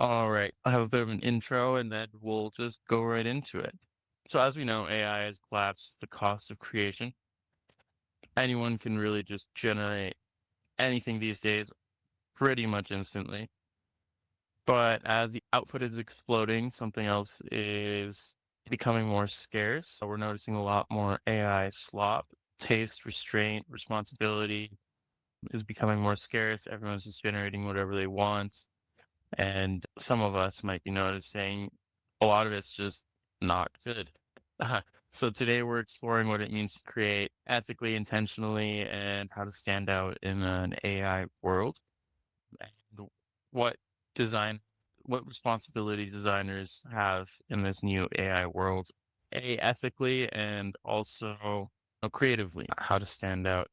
All right, I have a bit of an intro and then we'll just go right into it. So, as we know, AI has collapsed the cost of creation. Anyone can really just generate anything these days pretty much instantly. But as the output is exploding, something else is becoming more scarce. So we're noticing a lot more AI slop, taste, restraint, responsibility is becoming more scarce. Everyone's just generating whatever they want. And some of us might be noticing a lot of it's just not good. So today we're exploring what it means to create ethically, intentionally, and how to stand out in an AI world, and what design, what responsibilities designers have in this new AI world, ethically and also creatively, how to stand out.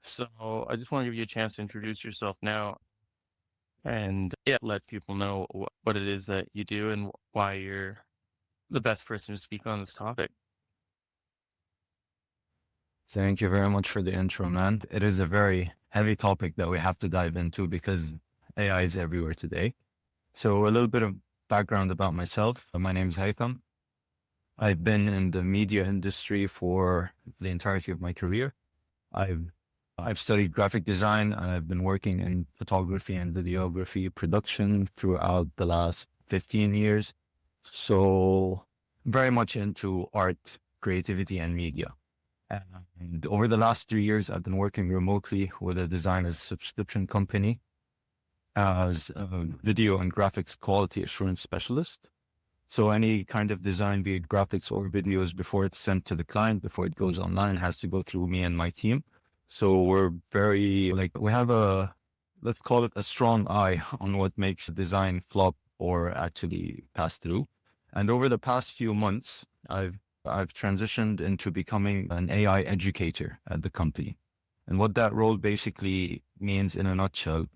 So I just want to give you a chance to introduce yourself now and yeah, let people know what it is that you do and why you're the best person to speak on this topic. Thank you very much for the intro, man. It is a very heavy topic that we have to dive into because AI is everywhere today. So a little bit of background about myself. My name is Haytham. I've been in the media industry for the entirety of my career. I've I've studied graphic design and I've been working in photography and videography production throughout the last 15 years. So very much into art, creativity, and media. And over the last 3 years, I've been working remotely with a designer's subscription company as a video and graphics quality assurance specialist. So any kind of design, be it graphics or videos, before it's sent to the client, before it goes online, has to go through me and my team. So we're very we have let's call it a strong eye on what makes a design flop or actually pass through. And over the past few months, I've transitioned into becoming an AI educator at the company. And what that role basically means in a nutshell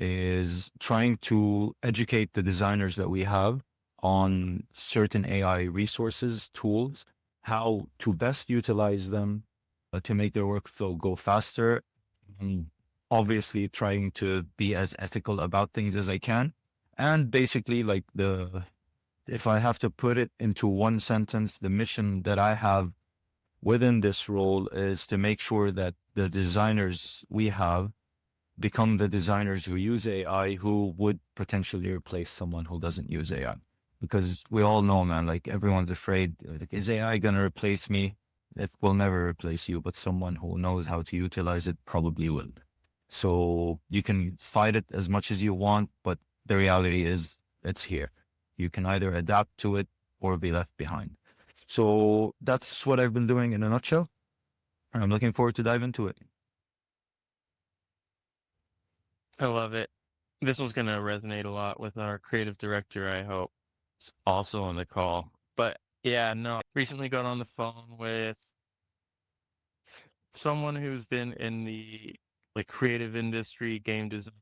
is trying to educate the designers that we have on certain AI resources, tools, how to best utilize them to make their workflow go faster. And obviously trying to be as ethical about things as I can. And basically if I have to put it into one sentence, the mission that I have within this role is to make sure that the designers we have become the designers who use AI who would potentially replace someone who doesn't use AI. Because we all know, man, like everyone's afraid, like, is AI going to replace me? It will never replace you, but someone who knows how to utilize it probably will. So you can fight it as much as you want, but the reality is it's here. You can either adapt to it or be left behind. So that's what I've been doing in a nutshell. And I'm looking forward to dive into it. I love it. This one's going to resonate a lot with our creative director, I hope. It's also on the call. But yeah, no, recently got on the phone with someone who's been in the creative industry, game design,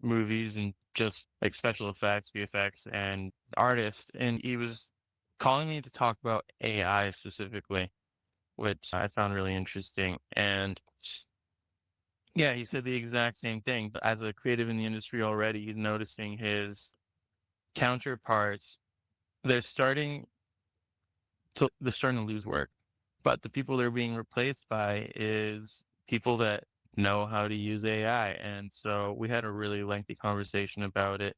movies, and just like special effects, VFX, and artist. And he was calling me to talk about AI specifically, which I found really interesting. And yeah, he said the exact same thing. But as a creative in the industry already, he's noticing his counterparts, they're starting they're starting to lose work. But the people they're being replaced by is people that know how to use AI. And so we had a really lengthy conversation about it.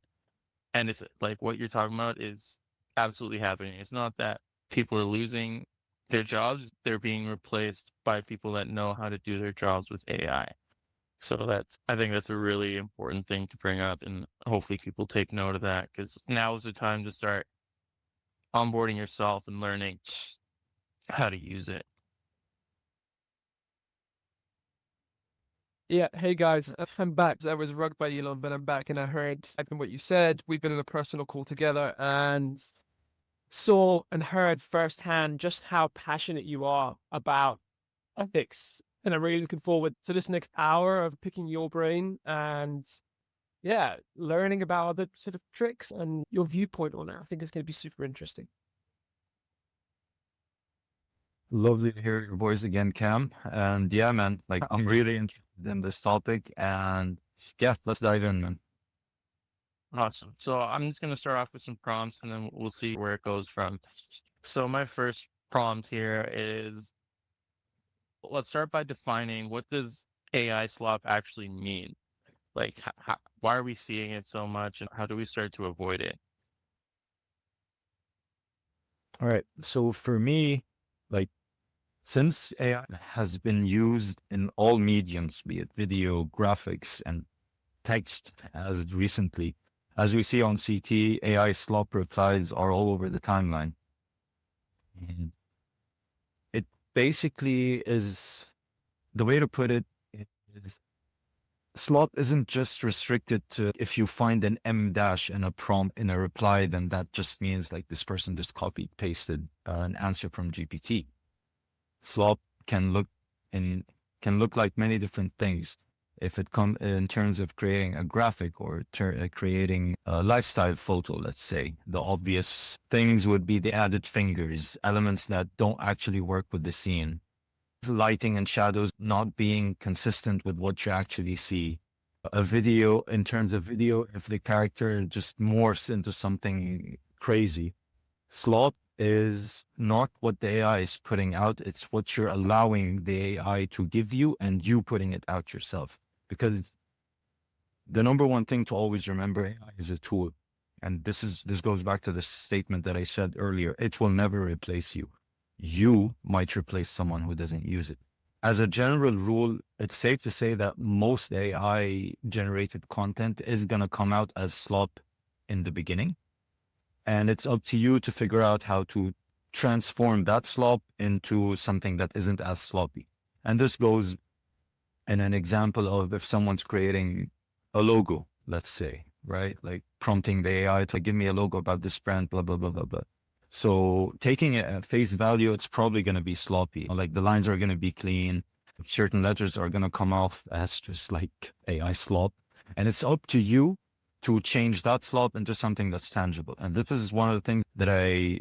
And it's like what you're talking about is absolutely happening. It's not that people are losing their jobs, they're being replaced by people that know how to do their jobs with AI. So I think that's a really important thing to bring up, and hopefully people take note of that because now is the time to start onboarding yourself and learning how to use it. Yeah, hey guys, I'm back. I was rugged by Elon, but I'm back and I heard exactly what you said. We've been in a personal call together and saw and heard firsthand just how passionate you are about ethics. And I'm really looking forward to this next hour of picking your brain and yeah, learning about other sort of tricks and your viewpoint on it. I think it's going to be super interesting. Lovely to hear your voice again, Cam. And yeah, man, like I'm really interested in this topic. And yeah, let's dive in, man. Awesome. So I'm just going to start off with some prompts and then we'll see where it goes from. So my first prompt here is, let's start by defining, what does AI slop actually mean? Like, why are we seeing it so much and how do we start to avoid it? All right. So for me, like since AI has been used in all mediums, be it video, graphics, and text as recently, as we see on CT, AI slop replies are all over the timeline. And it basically is, the way to put it is, slop isn't just restricted to if you find an M dash in a prompt in a reply, then that just means like this person just copied, pasted an answer from GPT. Slop can look in can look like many different things. If it comes in terms of creating a graphic or creating a lifestyle photo, let's say, the obvious things would be the added fingers, elements that don't actually work with the scene, lighting and shadows not being consistent with what you actually see. A video, in terms of video, if the character just morphs into something crazy, slop is not what the AI is putting out, it's what you're allowing the AI to give you and you putting it out yourself. Because the number one thing to always remember, AI is a tool. And this goes back to the statement that I said earlier. It will never replace you. You might replace someone who doesn't use it. As a general rule, it's safe to say that most AI generated content is going to come out as slop in the beginning. And it's up to you to figure out how to transform that slop into something that isn't as sloppy. And this goes in an example of if someone's creating a logo, let's say, right? Like prompting the AI to give me a logo about this brand, blah, blah, blah, blah, blah. So taking it at face value, it's probably going to be sloppy. Like the lines are going to be clean. Certain letters are going to come off as just like AI slop. And it's up to you to change that slop into something that's tangible. And this is one of the things that I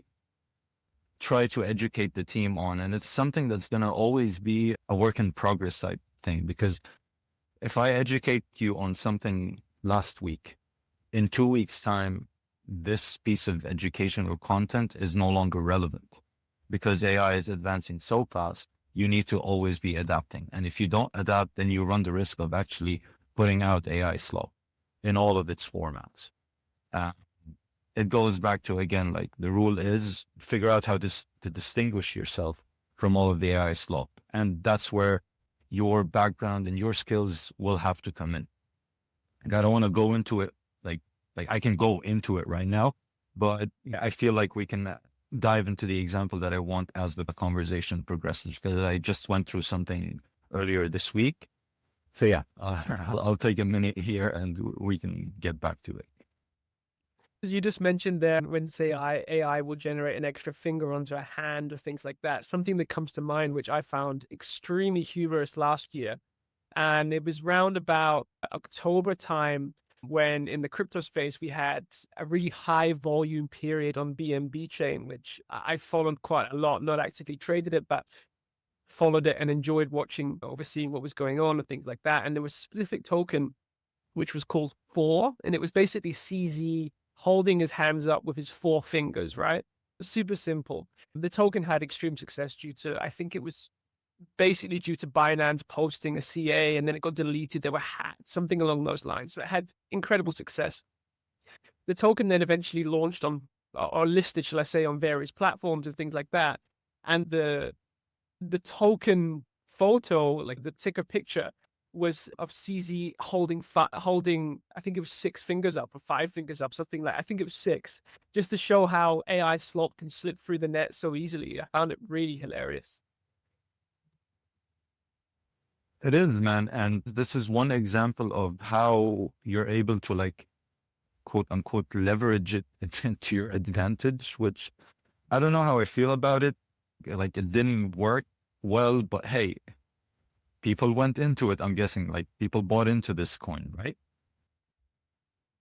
try to educate the team on. And it's something that's going to always be a work in progress type thing. Because if I educate you on something last week, in 2 weeks' time, this piece of educational content is no longer relevant because AI is advancing so fast. You need to always be adapting. And if you don't adapt, then you run the risk of actually putting out AI slop in all of its formats. It goes back to, again, like the rule is figure out how to distinguish yourself from all of the AI slop. And that's where your background and your skills will have to come in. And I don't want to go into it like I can go into it right now, but I feel like we can dive into the example that I want as the conversation progresses, because I just went through something earlier this week. So yeah, I'll take a minute here and we can get back to it. You just mentioned there when say AI will generate an extra finger onto a hand or things like that. Something that comes to mind, which I found extremely humorous last year, and it was round about October time when in the crypto space we had a really high volume period on BNB chain, which I followed quite a lot, not actively traded it, but followed it and enjoyed watching, overseeing what was going on and things like that. And there was a specific token which was called 4, and it was basically CZ holding his hands up with his 4 fingers, right? Super simple. The token had extreme success due to, I think it was basically due to Binance posting a CA and then it got deleted. There were hacks, something along those lines. So it had incredible success. The token then eventually launched on, or listed, shall I say, on various platforms and things like that. And the token photo, like the ticker picture, was of CZ holding, I think it was 6 fingers up or 5 fingers up, something like, I think it was 6, just to show how AI slop can slip through the net so easily. I found it really hilarious. It is, man. And this is one example of how you're able to, like, quote unquote, leverage it into your advantage, which I don't know how I feel about it. Like, it didn't work well, but hey, people went into it. I'm guessing like people bought into this coin, right?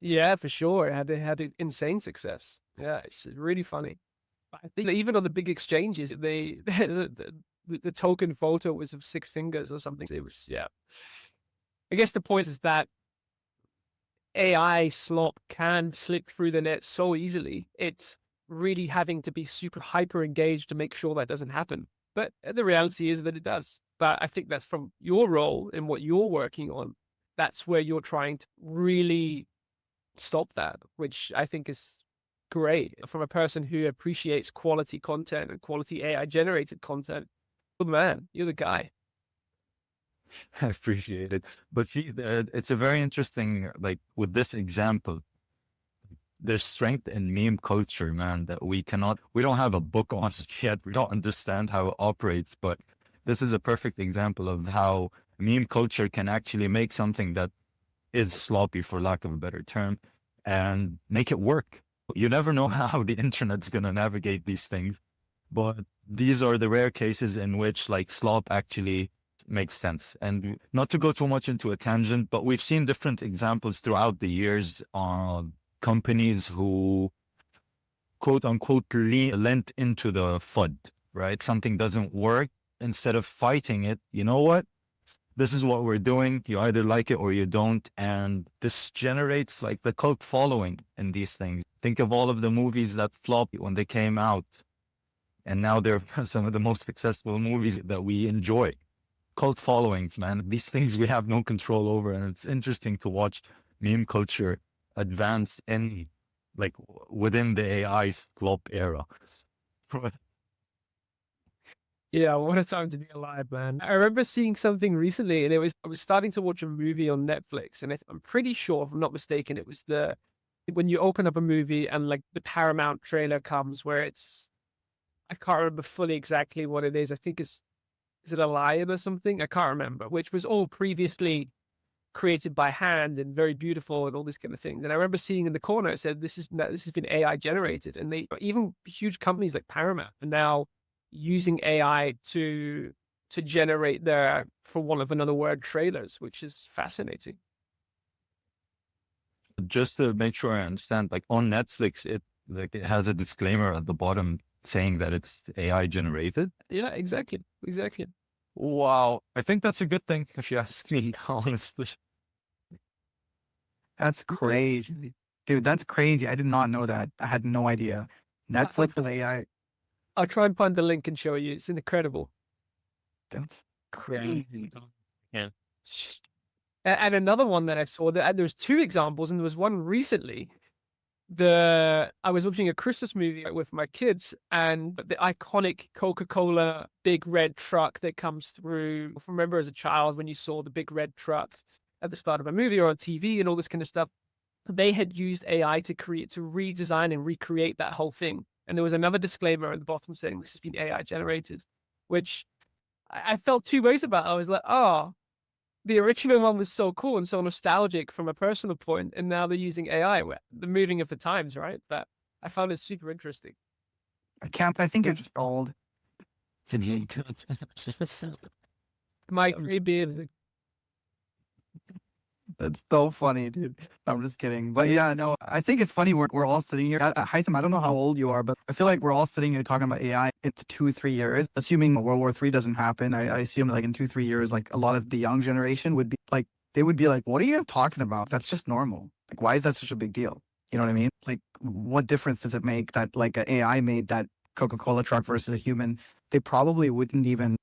Yeah, for sure. It had insane success. Yeah, it's really funny. I think even on the big exchanges, the token photo was of 6 fingers or something. It was, yeah. I guess the point is that AI slop can slip through the net so easily. It's really having to be super hyper engaged to make sure that doesn't happen. But the reality is that it does. But I think that's from your role and what you're working on. That's where you're trying to really stop that, which I think is great from a person who appreciates quality content and quality AI generated content. You're the man, you're the guy. I appreciate it. But it's a very interesting, like with this example, there's strength in meme culture, man, that we don't have a book on it yet. We don't understand how it operates, but this is a perfect example of how meme culture can actually make something that is sloppy, for lack of a better term, and make it work. You never know how the internet's going to navigate these things, but these are the rare cases in which like slop actually makes sense. And not to go too much into a tangent, but we've seen different examples throughout the years on companies who quote unquote lent into the FUD, right? Something doesn't work. Instead of fighting it, you know what? This is what we're doing. You either like it or you don't. And this generates like the cult following in these things. Think of all of the movies that flopped when they came out. And now they're some of the most successful movies that we enjoy. Cult followings, man. These things we have no control over. And it's interesting to watch meme culture advance in like within the AI flop era. Yeah, what a time to be alive, man. I remember seeing something recently, and I was starting to watch a movie on Netflix, and I'm pretty sure, if I'm not mistaken, it was when you open up a movie and like the Paramount trailer comes where I can't remember fully exactly what it is. I think is it a lion or something? I can't remember, which was all previously created by hand and very beautiful and all these kind of things. And I remember seeing in the corner, it said, this has been AI generated. And even huge companies like Paramount are now using AI to generate their, for want of another word, trailers, which is fascinating. Just to make sure I understand, like on Netflix, it has a disclaimer at the bottom saying that it's AI generated. Yeah, exactly. Wow. I think that's a good thing, if you ask me, honestly. That's crazy. Dude, that's crazy. I did not know that. I had no idea. Netflix with AI. I'll try and find the link and show you. It's incredible. That's crazy. Yeah. And another one that I saw, that there's two examples, and there was one recently. I was watching a Christmas movie with my kids, and the iconic Coca-Cola big red truck that comes through. Remember as a child when you saw the big red truck at the start of a movie or on TV and all this kind of stuff? They had used AI to redesign and recreate that whole thing. And there was another disclaimer at the bottom saying this has been AI generated, which I felt two ways about. I was like, oh, the original one was so cool and so nostalgic from a personal point, and now they're using AI, the moving of the times, right? But I found it super interesting. I think you're just old. My gray beard. That's so funny, dude. I'm just kidding. But yeah, no, I think it's funny. We're all sitting here. Haitham, I don't know how old you are, but I feel like we're all sitting here talking about AI in 2-3 years, assuming World War III doesn't happen. I assume like in 2-3 years, like a lot of the young generation would be like, they would be like, what are you talking about? That's just normal. Like, why is that such a big deal? You know what I mean? Like, what difference does it make that like an AI made that Coca-Cola truck versus a human? They probably wouldn't even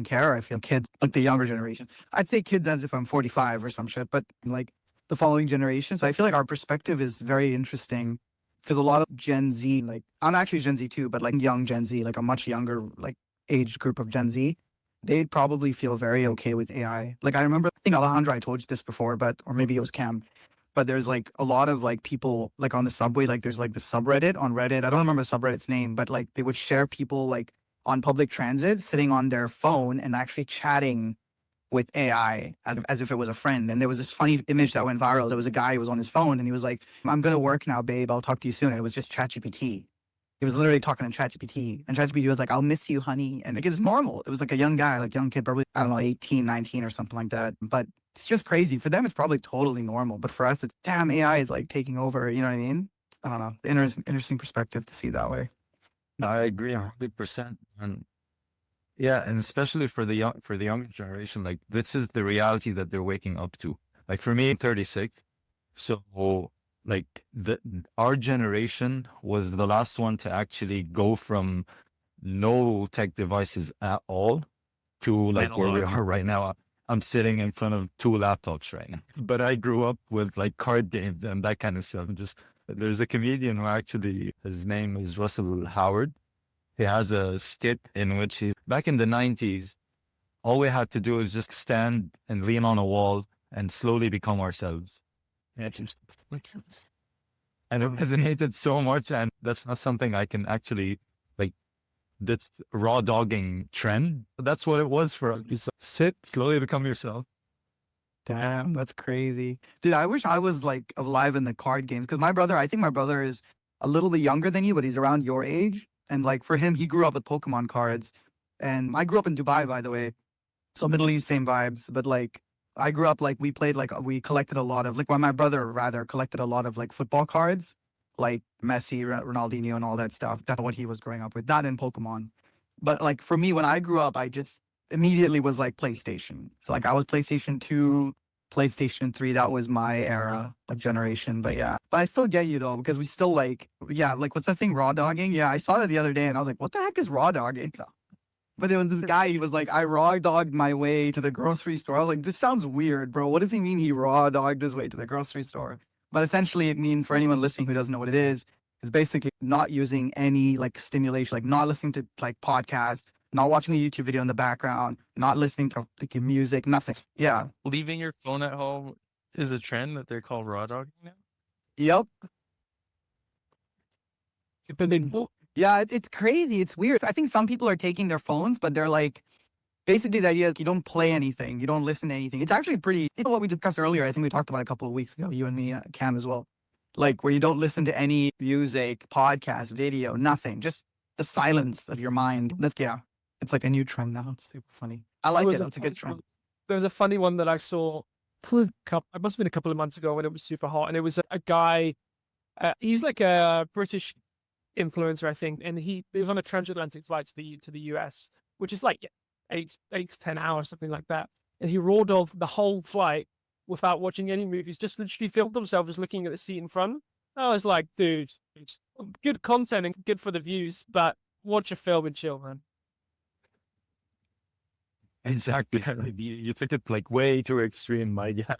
care. I feel kids, like the younger generation. I'd say kids as if I'm 45 or some shit, but like the following generations, I feel like our perspective is very interesting because a lot of Gen Z, like I'm actually Gen Z too, but like young Gen Z, like a much younger like age group of Gen Z, they'd probably feel very okay with AI. Like I remember, I think Alejandro, I told you this before, or maybe it was Cam, but there's like a lot of like people like on the subway, like there's like the subreddit on Reddit. I don't remember the subreddit's name, but like they would share people like on public transit sitting on their phone and actually chatting with AI as if it was a friend. And there was this funny image that went viral. There was a guy who was on his phone and he was like, I'm going to work now, babe. I'll talk to you soon. And it was just ChatGPT. He was literally talking to ChatGPT. And ChatGPT was like, I'll miss you, honey. And it was normal. It was like a young guy, like young kid, probably, I don't know, 18, 19 or something like that. But it's just crazy. For them, it's probably totally normal. But for us, it's damn, AI is like taking over. You know what I mean? I don't know. Interesting perspective to see that way. I agree 100%. And yeah, and especially for the younger generation, like this is the reality that they're waking up to. Like for me, I'm 36, So like our generation was the last one to actually go from no tech devices at all to like where we Analog. are right now. I'm sitting in front of 2 laptops right now. But I grew up with like card games and that kind of stuff. And just there's a comedian who actually, his name is Russell Howard. He has a skit in which he's back in the 90s. All we had to do is just stand and lean on a wall and slowly become ourselves. And it resonated so much. And that's not something I can actually like, this raw dogging trend. That's what it was for us. Sit, slowly become yourself. Damn, that's crazy. Dude, I wish I was like alive in the card games because I think my brother is a little bit younger than you, but he's around your age. And like for him, he grew up with Pokemon cards. And I grew up in Dubai, by the way. So Middle East, same vibes. But like I grew up like we collected a lot of, like, well, my brother rather collected a lot of like football cards, like Messi, Ronaldinho, and all that stuff. That's what he was growing up with, that and Pokemon. But like for me, when I grew up, I just immediately was like PlayStation. So like I was PlayStation 2, PlayStation 3. That was my era, like generation. But yeah, but I still get you though, because we still like, yeah, like what's that thing, raw dogging? Yeah, I saw that the other day and I was like, what the heck is raw dogging? But it was this guy, he was like, I raw dogged my way to the grocery store. I was like, this sounds weird, bro. What does he mean he raw dogged his way to the grocery store? But essentially it means, for anyone listening who doesn't know what it is basically not using any like stimulation, like not listening to like podcasts, not watching a YouTube video in the background, not listening to like music, nothing. Yeah. Leaving your phone at home is a trend that they're called raw dogging now. Yep. But then, Yeah, it's crazy. It's weird. I think some people are taking their phones, but they're like, basically the idea is you don't play anything, you don't listen to anything. It's actually pretty, you know what we discussed earlier, I think we talked about a couple of weeks ago, you and me, Cam as well. Like where you don't listen to any music, podcast, video, nothing, just the silence of your mind. That's, yeah, it's like a new trend now. It's super funny. I like it. It's a good trend. There was a funny one that I saw, it must have been a couple of months ago when it was super hot. And it was a guy, he's like a British influencer, I think. And he was on a transatlantic flight to the US, which is like 8 to 10 hours, something like that. And he roared off the whole flight without watching any movies, just literally filmed himself just looking at the seat in front. I was like, dude, it's good content and good for the views, but watch a film and chill, man. Exactly. You took it like way too extreme, my guy.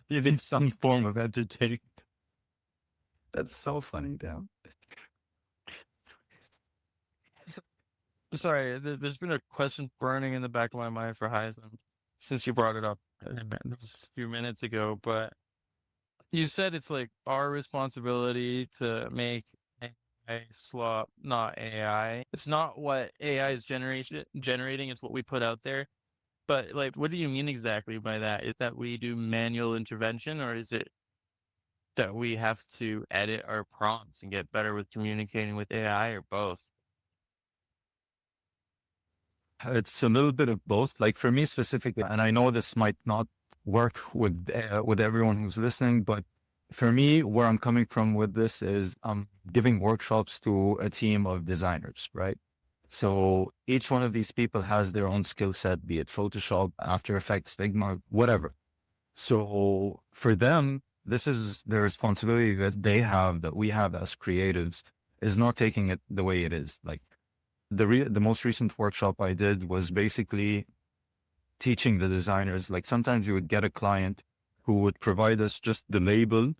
You need some form of entertainment. That's so funny, damn. Sorry, there's been a question burning in the back of my mind for Heisman since you brought it up. It was a few minutes ago, but you said it's like our responsibility to make AI slop, not AI. It's not what AI is generating, it's what we put out there. But like, what do you mean exactly by that? Is that we do manual intervention, or is it that we have to edit our prompts and get better with communicating with AI, or both? It's a little bit of both. Like for me specifically, and I know this might not work with everyone who's listening, but for me, where I'm coming from with this is I'm giving workshops to a team of designers, right? So each one of these people has their own skill set, be it Photoshop, After Effects, Figma, whatever. So for them, this is the responsibility that they have, that we have as creatives, is not taking it the way it is. Like the most recent workshop I did was basically teaching the designers. Like sometimes you would get a client who would provide us just the label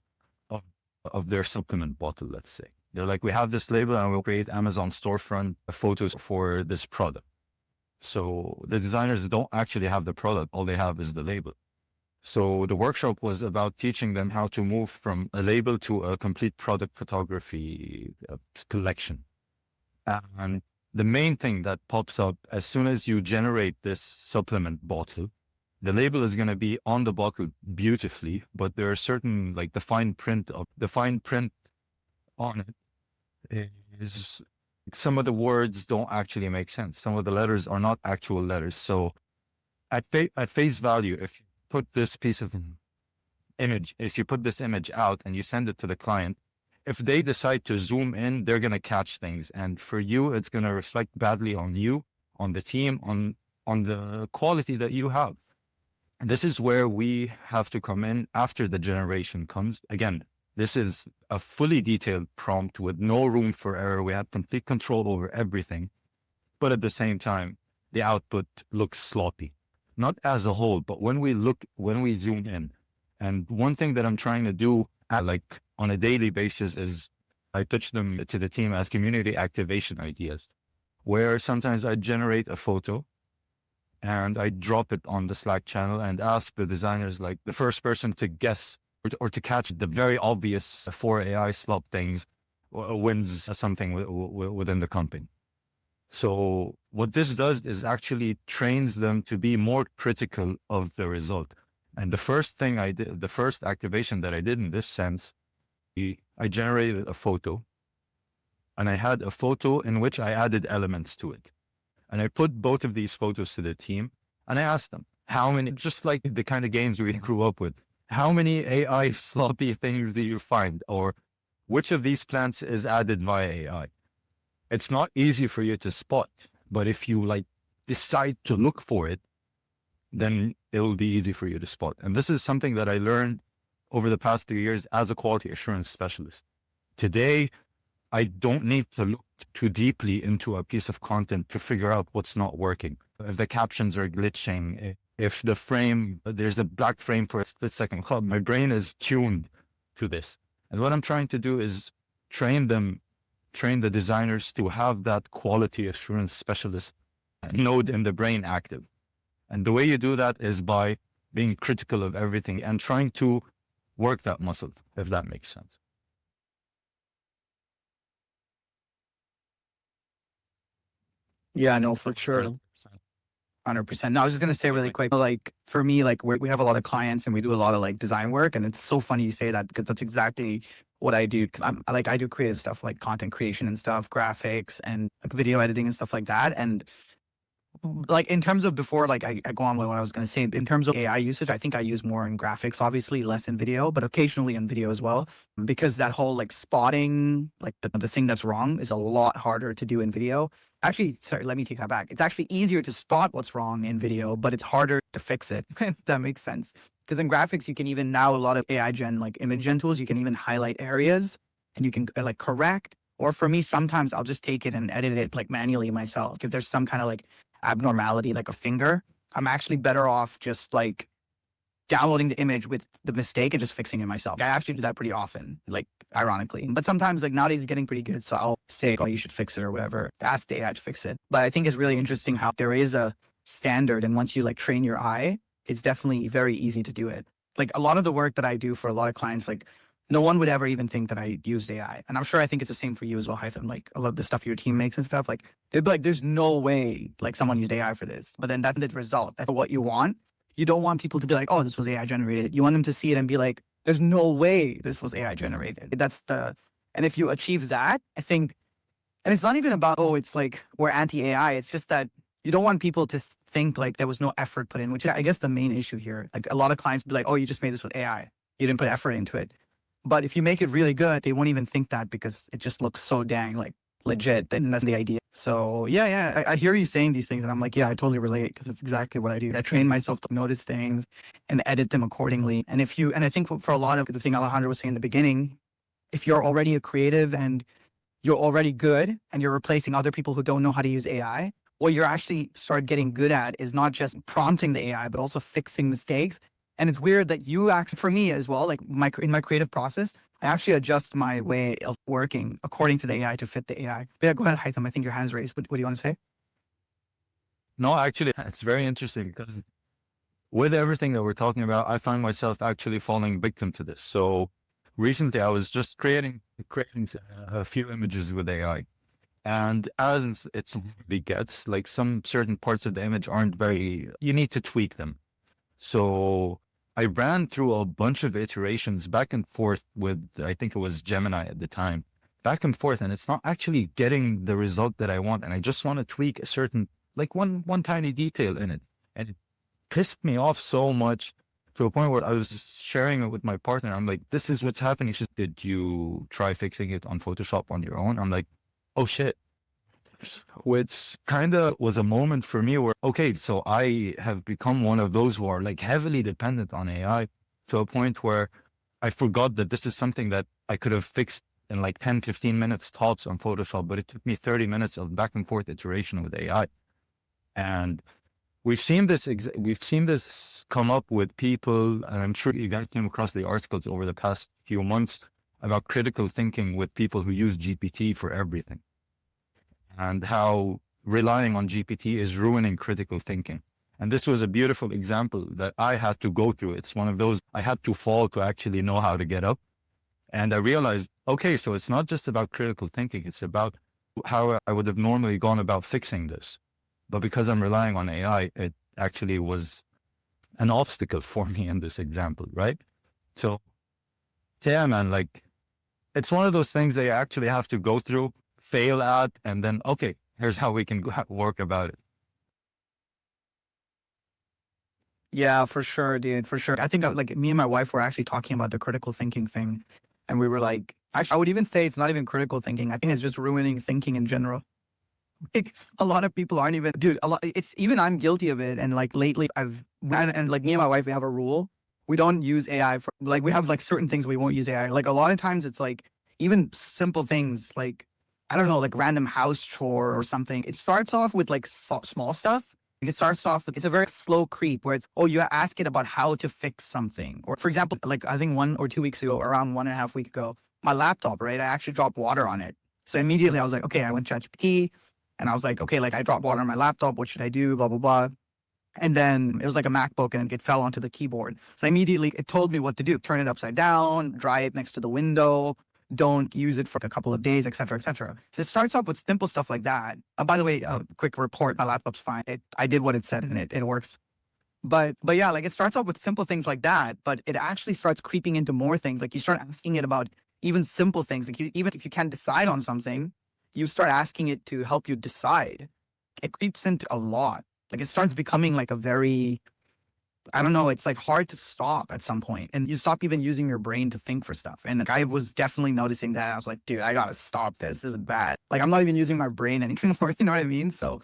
of their supplement bottle, let's say. They're like, we have this label and we'll create Amazon storefront photos for this product. So the designers don't actually have the product. All they have is the label. So the workshop was about teaching them how to move from a label to a complete product photography collection. And the main thing that pops up as soon as you generate this supplement bottle, the label is going to be on the bottle beautifully, but there are certain, like the fine print on it is, some of the words don't actually make sense. Some of the letters are not actual letters. So at face value, if you put this piece of image, if you put this image out and you send it to the client, if they decide to zoom in, they're going to catch things. And for you, it's going to reflect badly on you, on the team, on the quality that you have. And this is where we have to come in after the generation comes. Again, this is a fully detailed prompt with no room for error. We have complete control over everything. But at the same time, the output looks sloppy. Not as a whole, but when we zoom in. And one thing that I'm trying to do like on a daily basis is I pitch them to the team as community activation ideas, where sometimes I generate a photo and I drop it on the Slack channel and ask the designers, like the first person to guess or to catch the very obvious for AI slop things wins something within the company. So what this does is actually trains them to be more critical of the result. And the first thing I did, the first activation that I did in this sense, I generated a photo, and I had a photo in which I added elements to it. And I put both of these photos to the team, and I asked them, how many, just like the kind of games we grew up with, how many AI sloppy things do you find? Or which of these plants is added via AI? It's not easy for you to spot, but if you like decide to look for it, then it will be easy for you to spot. And this is something that I learned over the past 3 years as a quality assurance specialist. Today, I don't need to look too deeply into a piece of content to figure out what's not working. If the captions are glitching, if the frame, there's a black frame for a split second, my brain is tuned to this. And what I'm trying to do is train the designers to have that quality assurance specialist node in the brain active. And the way you do that is by being critical of everything and trying to work that muscle, if that makes sense. Yeah, no, for sure. 100%. No, I was just going to say really quick, like for me, like we have a lot of clients and we do a lot of like design work. And it's so funny you say that because that's exactly what I do. Cause I do creative stuff like content creation and stuff, graphics and like video editing and stuff like that. And like in terms of before, like I go on with what I was going to say, in terms of AI usage, I think I use more in graphics, obviously less in video, but occasionally in video as well, because that whole like spotting, like the thing that's wrong is a lot harder to do in video. Actually, sorry, let me take that back. It's actually easier to spot what's wrong in video, but it's harder to fix it. If that makes sense. Because in graphics, you can even now a lot of AI gen, like image gen tools, you can even highlight areas and you can like correct. Or for me, sometimes I'll just take it and edit it like manually myself because there's some kind of like abnormality, like a finger. I'm actually better off just like downloading the image with the mistake and just fixing it myself. I actually do that pretty often, like ironically. But sometimes like nowadays it's getting pretty good. So I'll say, oh, you should fix it or whatever. Ask the AI to fix it. But I think it's really interesting how there is a standard. And once you like train your eye, it's definitely very easy to do it. Like a lot of the work that I do for a lot of clients, like no one would ever even think that I used AI. And I'm sure I think it's the same for you as well, Hytham. Like I love the stuff your team makes and stuff. Like they'd be like, there's no way like someone used AI for this. But then that's the result. That's what you want. You don't want people to be like, oh, this was AI generated. You want them to see it and be like, there's no way this was AI generated. And if you achieve that, I think, and it's not even about, oh, it's like we're anti-AI. It's just that you don't want people to think like there was no effort put in, which I guess the main issue here. Like a lot of clients be like, oh, you just made this with AI. You didn't put effort into it. But if you make it really good, they won't even think that because it just looks so dang like legit. Then that's the idea. So yeah, I hear you saying these things and I'm like, yeah, I totally relate because it's exactly what I do. I train myself to notice things and edit them accordingly. And I think for a lot of the thing Alejandro was saying in the beginning, if you're already a creative and you're already good and you're replacing other people who don't know how to use AI, what you're actually start getting good at is not just prompting the AI, but also fixing mistakes. And it's weird that you actually, for me as well, like in my creative process, I actually adjust my way of working according to the AI to fit the AI. But yeah, go ahead, Hytham. I think your hand's raised. What do you want to say? No, actually, it's very interesting because with everything that we're talking about, I find myself actually falling victim to this. So recently I was just creating a few images with AI. And as it gets, like some certain parts of the image aren't you need to tweak them. So I ran through a bunch of iterations back and forth with, I think it was Gemini at the time, back and forth, and it's not actually getting the result that I want. And I just want to tweak a certain, like one tiny detail in it. And it pissed me off so much to a point where I was sharing it with my partner. I'm like, this is what's happening. She's, did you try fixing it on Photoshop on your own? I'm like, oh shit. which kind of was a moment for me where, okay, so I have become one of those who are like heavily dependent on AI to a point where I forgot that this is something that I could have fixed in like 10, 15 minutes tops on Photoshop, but it took me 30 minutes of back and forth iteration with AI. And we've seen this come up with people, and I'm sure you guys came across the articles over the past few months about critical thinking with people who use GPT for everything, and how relying on GPT is ruining critical thinking. And this was a beautiful example that I had to go through. It's one of those I had to fall to actually know how to get up. And I realized, okay, so it's not just about critical thinking, it's about how I would have normally gone about fixing this. But because I'm relying on AI, it actually was an obstacle for me in this example, right? So, yeah, man, like, it's one of those things that you actually have to go through, fail at, and then, okay, here's how we can work about it. Yeah, for sure, dude, for sure. I think like me and my wife were actually talking about the critical thinking thing. And we were like, actually, I would even say it's not even critical thinking. I think it's just ruining thinking in general. Like, a lot of people aren't even, dude, it's even I'm guilty of it. And like lately and like me and my wife, we have a rule. We don't use AI for, like, we have like certain things we won't use AI. Like a lot of times it's like even simple things like, I don't know, like random house chore or something. It starts off with like small stuff. Like it starts off with, it's a very slow creep where it's, oh, you ask it about how to fix something. Or for example, like I think 1 or 2 weeks ago, around 1.5 weeks ago, my laptop, right? I actually dropped water on it. So immediately I was like, okay, I went to ChatGPT and I was like, okay, like I dropped water on my laptop. What should I do? Blah, blah, blah. And then it was like a MacBook and it fell onto the keyboard. So immediately it told me what to do. Turn it upside down, dry it next to the window, don't use it for a couple of days, et cetera, et cetera. So it starts off with simple stuff like that. By the way, quick report, my laptop's fine. I did what it said and it works. But yeah, like it starts off with simple things like that, but it actually starts creeping into more things. Like you start asking it about even simple things. Like even if you can't decide on something, you start asking it to help you decide. It creeps into a lot. Like it starts becoming like a very, I don't know, it's like hard to stop at some point. And you stop even using your brain to think for stuff. And like I was definitely noticing that. I was like, dude, I gotta stop this. This is bad. Like I'm not even using my brain anymore. You know what I mean? So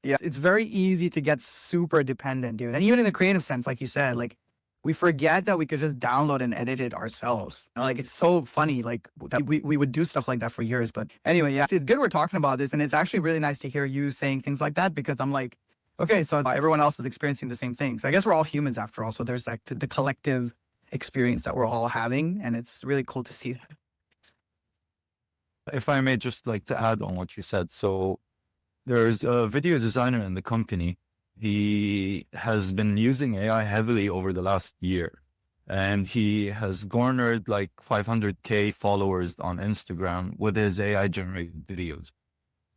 yeah, it's very easy to get super dependent, dude. And even in the creative sense, like you said, like we forget that we could just download and edit it ourselves. You know, like it's so funny, like that we would do stuff like that for years. But anyway, yeah, it's good we're talking about this. And it's actually really nice to hear you saying things like that because I'm like, okay, so everyone else is experiencing the same things. I guess we're all humans after all. So there's like the collective experience that we're all having. And it's really cool to see that. If I may just like to add on what you said. So there's a video designer in the company. He has been using AI heavily over the last year. And he has garnered like 500K followers on Instagram with his AI generated videos.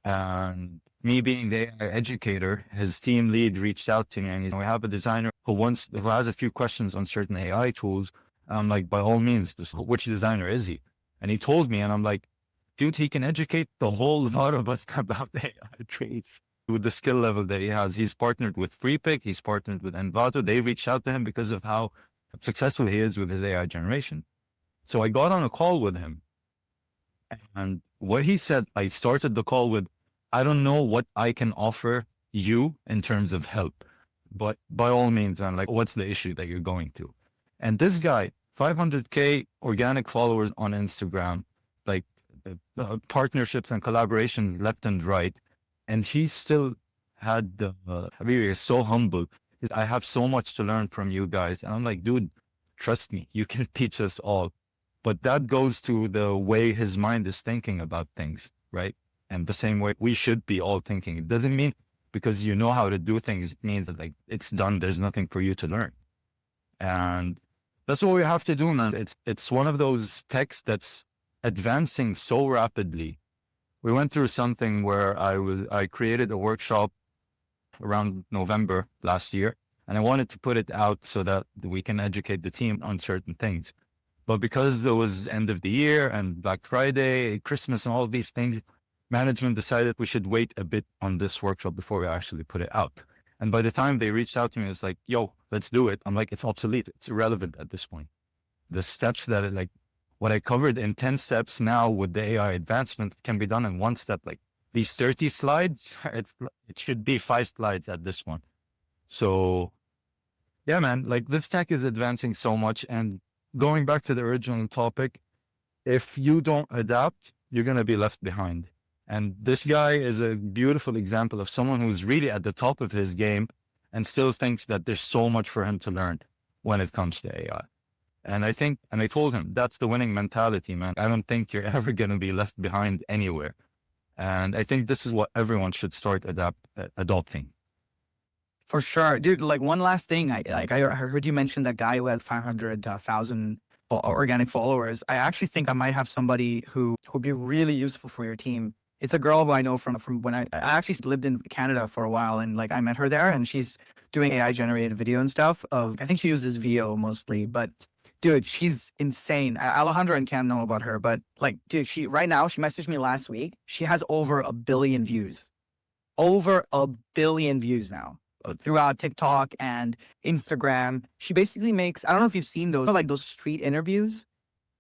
And me being the AI educator, his team lead reached out to me and we have a designer who has a few questions on certain AI tools. I'm like, by all means, which designer is he? And he told me, and I'm like, dude, he can educate the whole lot of us about AI traits with the skill level that he has. He's partnered with FreePick. He's partnered with Envato. They reached out to him because of how successful he is with his AI generation. So I got on a call with him. And what he said, I started the call with, I don't know what I can offer you in terms of help, but by all means, I'm like, what's the issue that you're going to? And this guy, 500K organic followers on Instagram, like partnerships and collaboration left and right. And he still had the, Habib is so humble. I have so much to learn from you guys. And I'm like, dude, trust me, you can teach us all. But that goes to the way his mind is thinking about things, right? And the same way we should be all thinking. It doesn't mean because you know how to do things, it means that like it's done. There's nothing for you to learn. And that's what we have to do, man. It's one of those techs that's advancing so rapidly. We went through something where I created a workshop around November last year, and I wanted to put it out so that we can educate the team on certain things. But because it was end of the year and Black Friday, Christmas, and all of these things, management decided we should wait a bit on this workshop before we actually put it out. And by the time they reached out to me, it's like, yo, let's do it. I'm like, it's obsolete. It's irrelevant at this point. The steps that what I covered in 10 steps now with the AI advancement can be done in one step, like these 30 slides, it should be 5 slides at this one. So yeah, man, like this tech is advancing so much. And going back to the original topic, if you don't adapt, you're going to be left behind. And this guy is a beautiful example of someone who's really at the top of his game and still thinks that there's so much for him to learn when it comes to AI. And I told him that's the winning mentality, man. I don't think you're ever going to be left behind anywhere. And I think this is what everyone should start adopting. For sure, dude. Like one last thing, I heard you mention that guy who had 500,000 organic followers. I actually think I might have somebody who would be really useful for your team. It's a girl who I know from when I actually lived in Canada for a while, and like I met her there, and she's doing AI generated video and stuff. I think she uses VO mostly, but dude, she's insane. Alejandro and Cam know about her, but like, dude, she messaged me last week. She has over 1 billion views, over 1 billion views now throughout TikTok and Instagram. She basically makes, I don't know if you've seen those, like those street interviews,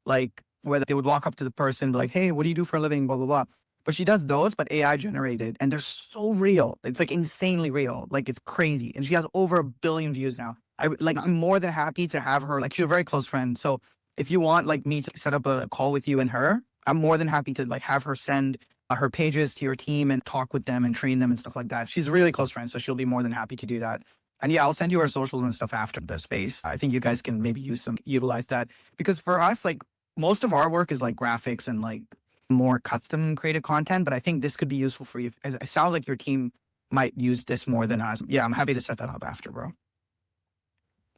like where they would walk up to the person, be like, hey, what do you do for a living? Blah, blah, blah. But she does those, but AI generated, and they're so real. It's like insanely real. Like it's crazy. And she has over 1 billion views now. I'm more than happy to have her. Like she's a very close friend. So if you want like me to set up a call with you and her, I'm more than happy to like have her send her pages to your team and talk with them and train them and stuff like that. She's a really close friend, so she'll be more than happy to do that. And yeah, I'll send you her socials and stuff after the space. I think you guys can maybe utilize that, because for us, like most of our work is like graphics and like more custom created content, but I think this could be useful for you. It sounds like your team might use this more than us. Yeah, I'm happy to set that up after, bro.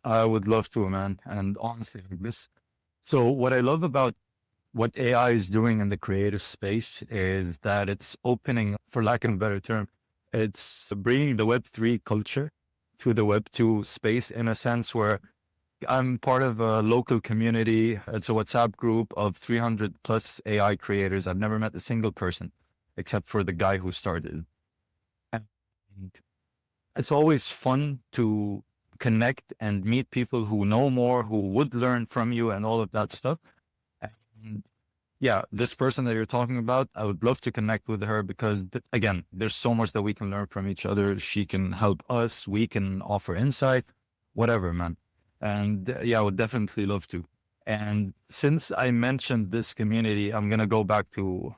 I would love to, man. And honestly, like this. So what I love about what AI is doing in the creative space is that it's opening, for lack of a better term, it's bringing the Web3 culture to the Web2 space in a sense where I'm part of a local community. It's a WhatsApp group of 300 plus AI creators. I've never met a single person except for the guy who started. And it's always fun to connect and meet people who know more, who would learn from you and all of that stuff. And yeah, this person that you're talking about, I would love to connect with her because again, there's so much that we can learn from each other. She can help us. We can offer insight, whatever, man. And yeah, I would definitely love to. And since I mentioned this community, I'm going to go back to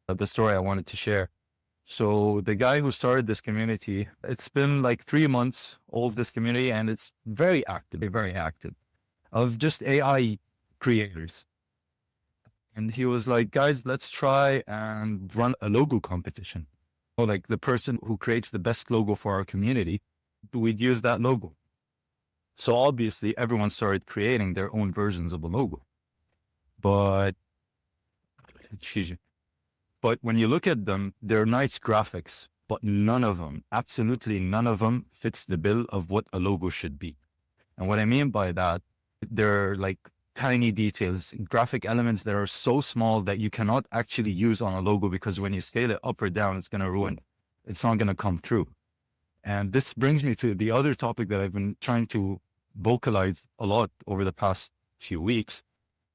the story I wanted to share. So the guy who started this community, it's been like 3 months old, this community, and it's very active of just AI creators. And he was like, guys, let's try and run a logo competition. So like the person who creates the best logo for our community, we'd use that logo. So obviously everyone started creating their own versions of a logo. But when you look at them, they're nice graphics, but none of them, absolutely none of them fits the bill of what a logo should be. And what I mean by that, they're like tiny details, graphic elements that are so small that you cannot actually use on a logo because when you scale it up or down, it's going to ruin it. It's not going to come through. And this brings me to the other topic that I've been trying to vocalize a lot over the past few weeks,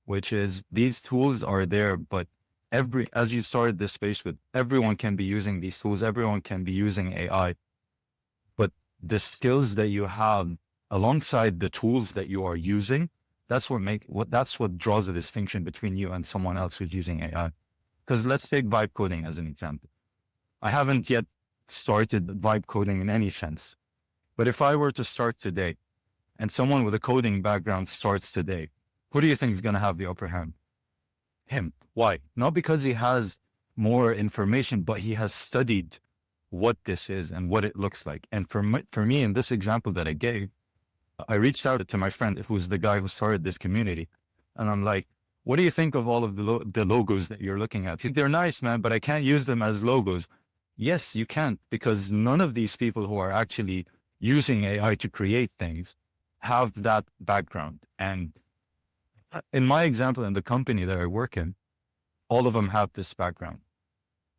which is these tools are there, but as you started this space with, everyone can be using these tools, everyone can be using AI, but the skills that you have alongside the tools that you are using, that's what draws a distinction between you and someone else who's using AI. Because let's take vibe coding as an example. I haven't yet started vibe coding in any sense, but if I were to start today and someone with a coding background starts today, who do you think is going to have the upper hand? Him. Why? Not because he has more information, but he has studied what this is and what it looks like. And for me, in this example that I gave, I reached out to my friend who's the guy who started this community. And I'm like, what do you think of all of the logos that you're looking at? They're nice, man, but I can't use them as logos. Yes, you can't, because none of these people who are actually using AI to create things have that background. And in my example, in the company that I work in, all of them have this background,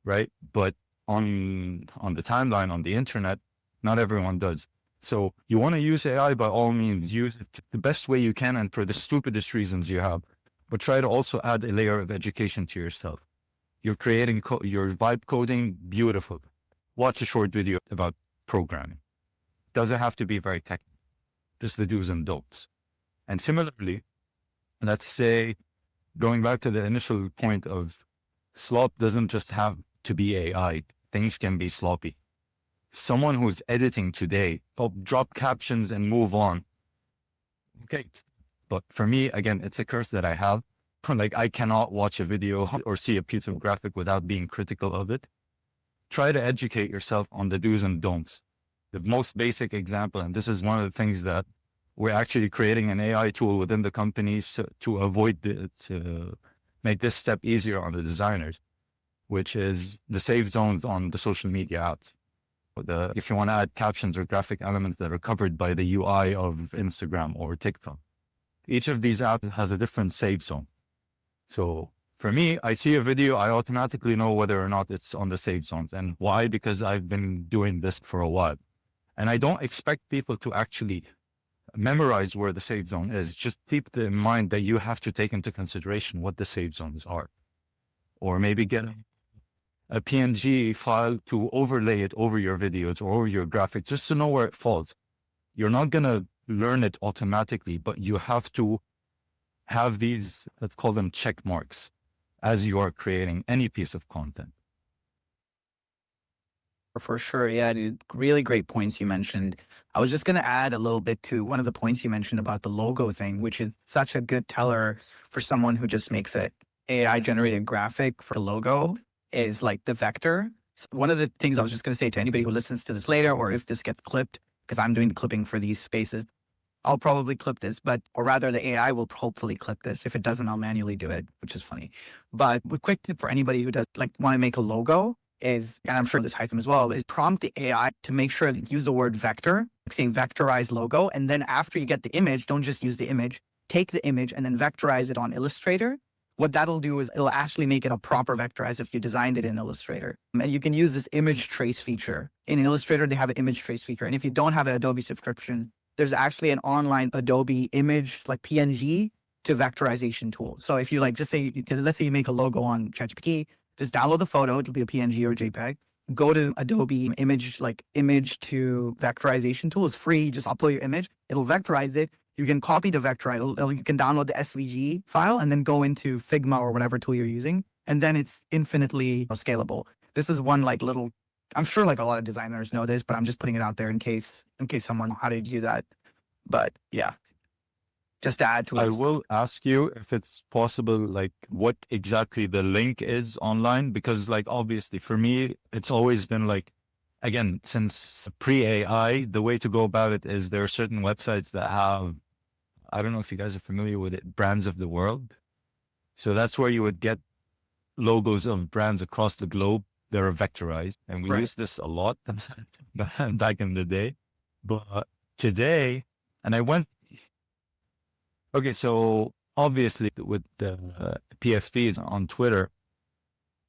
right? But on the timeline, on the internet, not everyone does. So you want to use AI, by all means, use it the best way you can and for the stupidest reasons you have, but try to also add a layer of education to yourself. You're creating your vibe coding, beautiful. Watch a short video about programming. Doesn't have to be very technical, just the do's and don'ts. And similarly, let's say, going back to the initial point of slop doesn't just have to be AI. Things can be sloppy. Someone who's editing today, drop captions and move on. Okay. But for me, again, it's a curse that I have. Like, I cannot watch a video or see a piece of graphic without being critical of it. Try to educate yourself on the do's and don'ts. The most basic example, and this is one of the things that we're actually creating an AI tool within the companies to make this step easier on the designers, which is the save zones on the social media apps. If you want to add captions or graphic elements that are covered by the UI of Instagram or TikTok, each of these apps has a different save zone. So for me, I see a video, I automatically know whether or not it's on the save zones. And why? Because I've been doing this for a while. And I don't expect people to actually memorize where the save zone is. Just keep in mind that you have to take into consideration what the save zones are. Or maybe get a PNG file to overlay it over your videos or over your graphics, just to know where it falls. You're not going to learn it automatically, but you have to have these, let's call them check marks, as you are creating any piece of content. For sure. Yeah, dude. Really great points you mentioned. I was just going to add a little bit to one of the points you mentioned about the logo thing, which is such a good teller for someone who just makes an AI generated graphic for a logo, is like the vector. So one of the things I was just going to say to anybody who listens to this later, or if this gets clipped, because I'm doing the clipping for these spaces, I'll probably clip this, or rather the AI will hopefully clip this. If it doesn't, I'll manually do it, which is funny. But a quick tip for anybody who does want to make a logo is, and I'm sure this Hytham as well, is prompt the AI to make sure to use the word vector, saying vectorized logo. And then after you get the image, don't just use the image, take the image and then vectorize it on Illustrator. What that'll do is it'll actually make it a proper vector as if you designed it in Illustrator. And you can use this image trace feature. In Illustrator, they have an image trace feature. And if you don't have an Adobe subscription, there's actually an online Adobe image, like PNG, to vectorization tool. So if you let's say you make a logo on ChatGPT, just download the photo. It'll be a PNG or a JPEG. Go to Adobe image to vectorization tool. It's free. Just upload your image. It'll vectorize it. You can copy the vectorize. You can download the SVG file and then go into Figma or whatever tool you're using. And then it's infinitely scalable. This is one little, I'm sure a lot of designers know this, but I'm just putting it out there in case someone know how to do that. But yeah, just to add to it. I will ask you if it's possible, what exactly the link is online, because obviously for me, it's always been again, since pre-AI, the way to go about it is there are certain websites that have, I don't know if you guys are familiar with it, brands of the world. So that's where you would get logos of brands across the globe that are vectorized. And we use this a lot back in the day. But today, and I went, okay, so obviously with the PFPs on Twitter,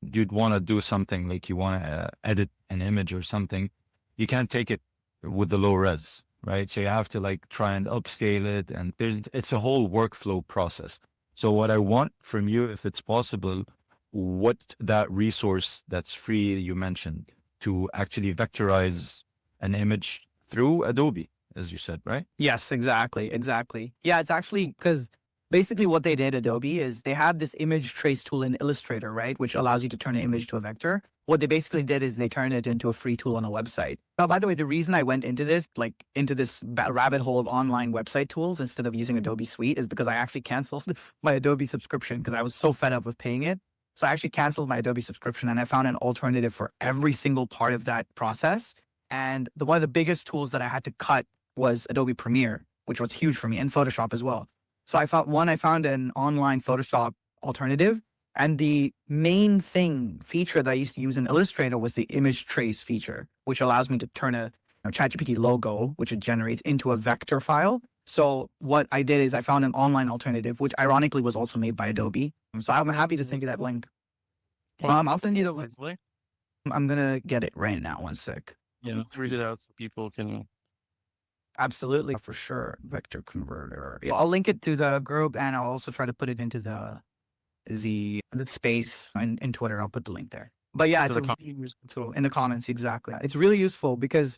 you'd want to do something you want to edit an image or something. You can't take it with the low res, right? So you have to try and upscale it, and it's a whole workflow process. So what I want from you, if it's possible, what that resource that's free you mentioned to actually vectorize an image through Adobe, as you said, right? Yes, exactly. Yeah, it's actually because basically what they did, Adobe, is they have this image trace tool in Illustrator, right? Which allows you to turn an image to a vector. What they basically did is they turned it into a free tool on a website. Now, by the way, the reason I went into this, rabbit hole of online website tools instead of using Adobe Suite is because I actually canceled my Adobe subscription because I was so fed up with paying it. So I actually canceled my Adobe subscription and I found an alternative for every single part of that process. And one of the biggest tools that I had to cut was Adobe Premiere, which was huge for me, and Photoshop as well. So I found an online Photoshop alternative. And the main feature that I used to use in Illustrator was the image trace feature, which allows me to turn a ChatGPT logo, which it generates, into a vector file. So what I did is I found an online alternative, which ironically was also made by Adobe. So I'm happy to send you that link. I'll send you the link. I'm going to get it right now. One sec. Yeah, read it out so people can. Absolutely, for sure. Vector converter. Yeah, I'll link it to the group and I'll also try to put it into the the space in Twitter. I'll put the link there. But yeah, it's the a really useful tool in the comments. Exactly. It's really useful because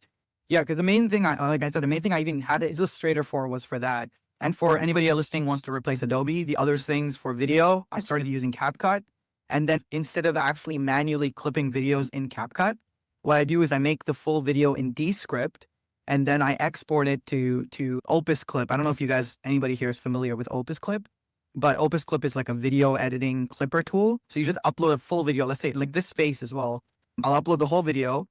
the main thing like I said, the main thing I even had Illustrator for was for that. And for anybody listening who wants to replace Adobe, the other things for video, I started using CapCut. And then instead of actually manually clipping videos in CapCut, what I do is I make the full video in Descript, and then I export it to Opus Clip. I don't know if anybody here is familiar with Opus Clip, but Opus Clip is like a video editing clipper tool. So you just upload a full video, let's say like this space as well. I'll upload the whole video.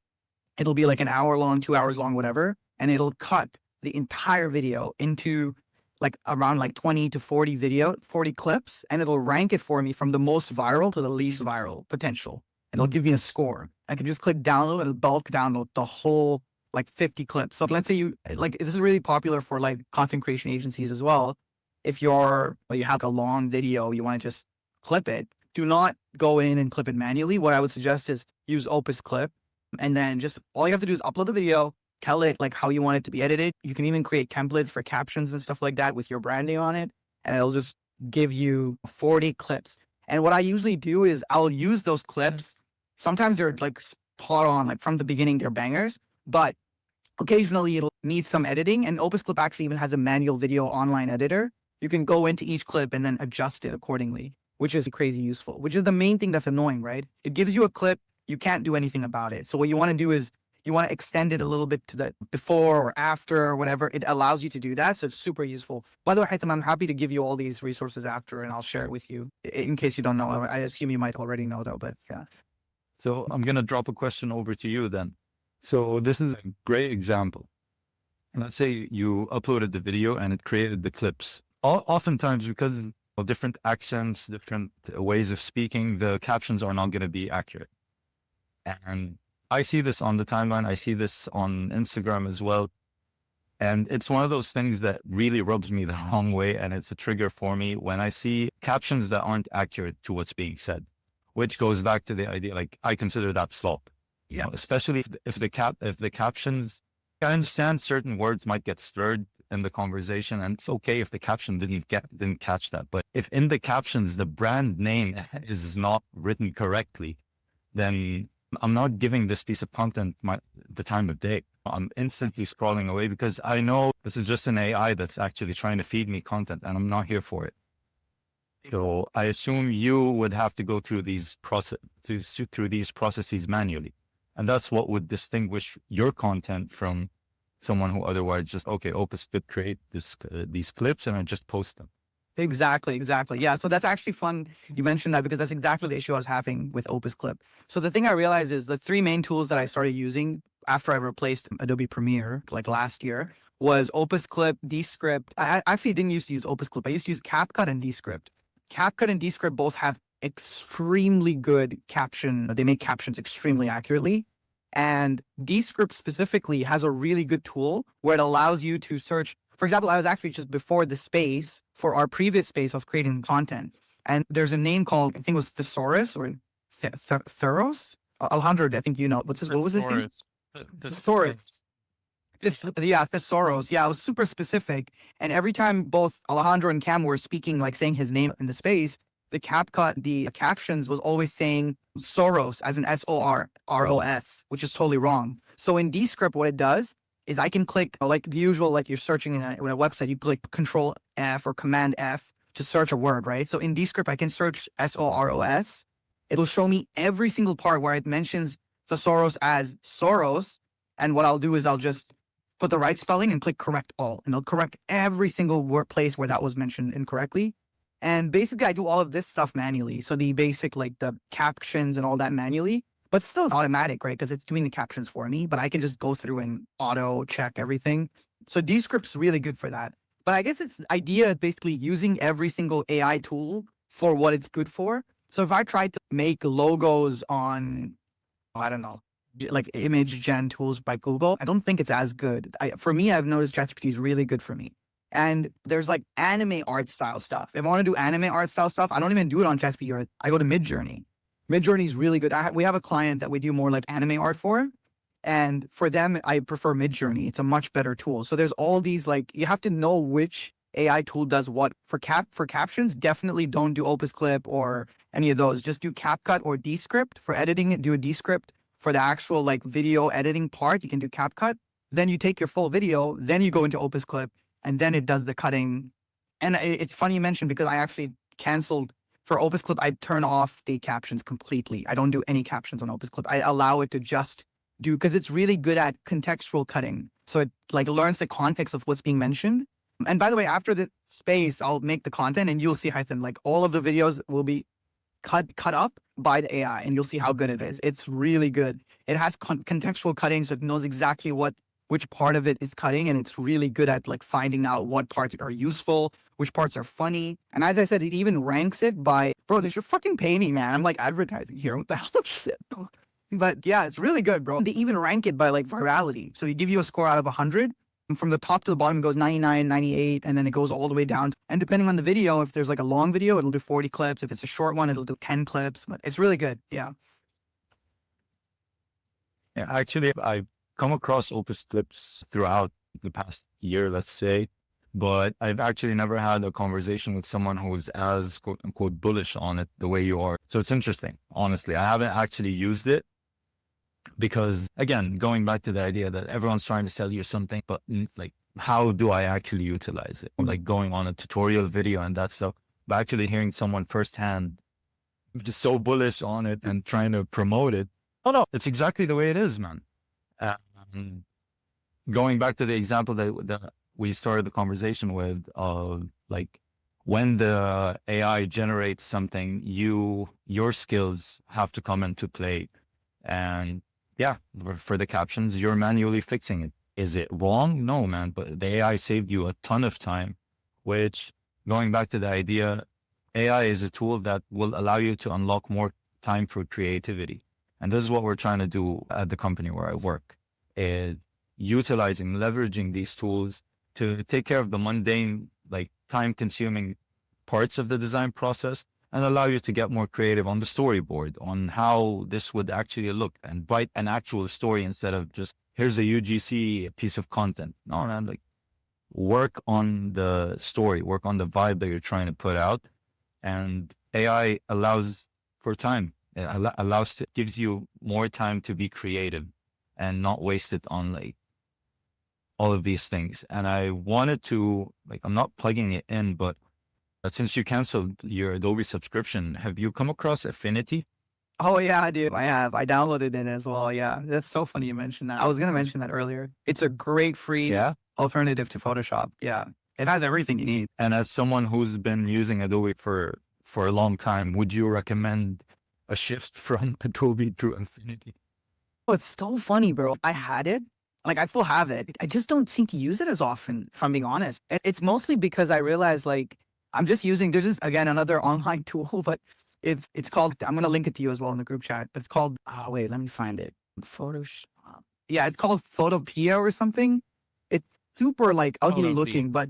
It'll be like an hour long, 2 hours long, whatever. And it'll cut the entire video into like around like 20 to 40 clips. And it'll rank it for me from the most viral to the least viral potential. And it'll give me a score. I can just click download and bulk download the whole like 50 clips. So if, let's say this is really popular for like content creation agencies as well. If you have a long video, you want to just clip it, do not go in and clip it manually. What I would suggest is use Opus Clip. And then just all you have to do is upload the video, tell it like how you want it to be edited. You can even create templates for captions and stuff like that with your branding on it. And it'll just give you 40 clips. And what I usually do is I'll use those clips. Sometimes they're like spot on, like from the beginning, they're bangers, but occasionally it'll need some editing. And Opus Clip actually even has a manual video online editor. You can go into each clip and then adjust it accordingly, which is crazy useful, which is the main thing that's annoying, right? It gives you a clip. You can't do anything about it. So what you want to do is you want to extend it a little bit to the before or after or whatever. It allows you to do that. So it's super useful. By the way, Haitham, I'm happy to give you all these resources after and I'll share it with you in case you don't know. I assume you might already know though, but yeah. So I'm going to drop a question over to you then. So this is a great example. Let's say you uploaded the video and it created the clips. Oftentimes, because of different accents, different ways of speaking, the captions are not going to be accurate. And I see this on the timeline. I see this on Instagram as well. And it's one of those things that really rubs me the wrong way. And it's a trigger for me when I see captions that aren't accurate to what's being said, which goes back to the idea, like I consider that slop. Yeah. Especially if the captions, I understand certain words might get slurred in the conversation, and it's okay if the caption didn't catch that. But if in the captions, the brand name is not written correctly, then I'm not giving this piece of content the time of day. I'm instantly scrolling away because I know this is just an AI that's actually trying to feed me content and I'm not here for it. So I assume you would have to go through these processes manually. And that's what would distinguish your content from someone who otherwise just, okay, Opus could create these clips and I just post them. Exactly. Yeah. So that's actually fun. You mentioned that because that's exactly the issue I was having with Opus Clip. So the thing I realized is the three main tools that I started using after I replaced Adobe Premiere, like last year, was Opus Clip, Descript. I actually didn't used to use Opus Clip. I used to use CapCut and Descript. CapCut and Descript both have extremely good caption. They make captions extremely accurately. And Descript specifically has a really good tool where it allows you to search. For example, I was actually just before the space for our previous space of creating content. And there's a name called, I think it was Thesaurus or Theros? Alejandro, I think you know. What was his name? Thesaurus. Thesaurus. Yeah, it was super specific. And every time both Alejandro and Cam were speaking, like saying his name in the space, the CapCut, the captions was always saying Soros as an SORROS, which is totally wrong. So in Descript, what it does is I can click, like the usual, like you're searching in a website, you click Control F or Command F to search a word, right? So in Descript, I can search SOROS. It'll show me every single part where it mentions Thesaurus as Soros. And what I'll do is I'll just put the right spelling and click Correct All. And it'll correct every single place where that was mentioned incorrectly. And basically, I do all of this stuff manually. So the basic, like the captions and all that manually, but still automatic, right? Because it's doing the captions for me, but I can just go through and auto check everything. So Descript's really good for that. But I guess it's the idea of basically using every single AI tool for what it's good for. So if I tried to make logos on, I don't know, like image gen tools by Google, I don't think it's as good. For me, I've noticed ChatGPT is really good for me. And there's like anime art style stuff. If I want to do anime art style stuff, I don't even do it on ChatGPT. I go to Midjourney. Midjourney is really good. We have a client that we do more like anime art for. And for them, I prefer Midjourney. It's a much better tool. So there's all these, like, you have to know which AI tool does what. For captions, definitely don't do Opus Clip or any of those. Just do CapCut or Descript. For editing it, do a Descript. For the actual like video editing part, you can do CapCut. Then you take your full video, then you go into Opus Clip, and then it does the cutting. And it's funny you mentioned, because I actually canceled for Opus Clip. I turn off the captions completely. I don't do any captions on Opus Clip. I allow it to just do, because it's really good at contextual cutting. So it like learns the context of what's being mentioned. And by the way, after the space, I'll make the content and you'll see, Hytham, like all of the videos will be cut up by the AI, and you'll see how good it is. It's really good. It has contextual cutting, so it knows exactly which part of it is cutting, and it's really good at like finding out what parts are useful, which parts are funny. And as I said, it even ranks it by, bro, they should fucking pay me, man. I'm like advertising here. What the hell is it? But yeah, it's really good, bro. They even rank it by like virality. So you give you a score out of 100. And from the top to the bottom, it goes 99, 98, and then it goes all the way down. And depending on the video, if there's like a long video, it'll do 40 clips. If it's a short one, it'll do 10 clips. But it's really good. Yeah. Yeah, actually, I've come across Opus Clips throughout the past year, let's say, but I've actually never had a conversation with someone who's as quote unquote bullish on it the way you are. So it's interesting. Honestly, I haven't actually used it because, again, going back to the idea that everyone's trying to sell you something, but like, how do I actually utilize it? Like going on a tutorial video and that stuff, but actually hearing someone firsthand just so bullish on it and trying to promote it. Oh no, it's exactly the way it is, man. Going back to the example that we started the conversation with, like when the AI generates something, your skills have to come into play. And yeah, for the captions, you're manually fixing it. Is it wrong? No, man, but the AI saved you a ton of time, which, going back to the idea, AI is a tool that will allow you to unlock more time for creativity. And this is what we're trying to do at the company where I work, is leveraging these tools to take care of the mundane, like time-consuming parts of the design process, and allow you to get more creative on the storyboard, on how this would actually look, and write an actual story instead of just, here's a UGC piece of content. No, man, like work on the story, work on the vibe that you're trying to put out. And AI allows for time. It gives you more time to be creative and not waste it on like all of these things. And I wanted to, like, I'm not plugging it in, but since you canceled your Adobe subscription, have you come across Affinity? Oh yeah, dude, I have. I downloaded it as well. Yeah, that's so funny you mentioned that. I was gonna mention that earlier. It's a great free alternative to Photoshop. Yeah, it has everything you need. And as someone who's been using Adobe for a long time, would you recommend a shift from Adobe to Affinity? Oh, it's so funny, bro. I had it. Like, I still have it. I just don't seem to use it as often, if I'm being honest. It's mostly because I realized, like, I'm just using, there's just, again, another online tool, but it's called, I'm going to link it to you as well in the group chat. It's called, oh, wait, let me find it. Photoshop. Yeah, it's called Photopea or something. It's super, like, ugly looking, but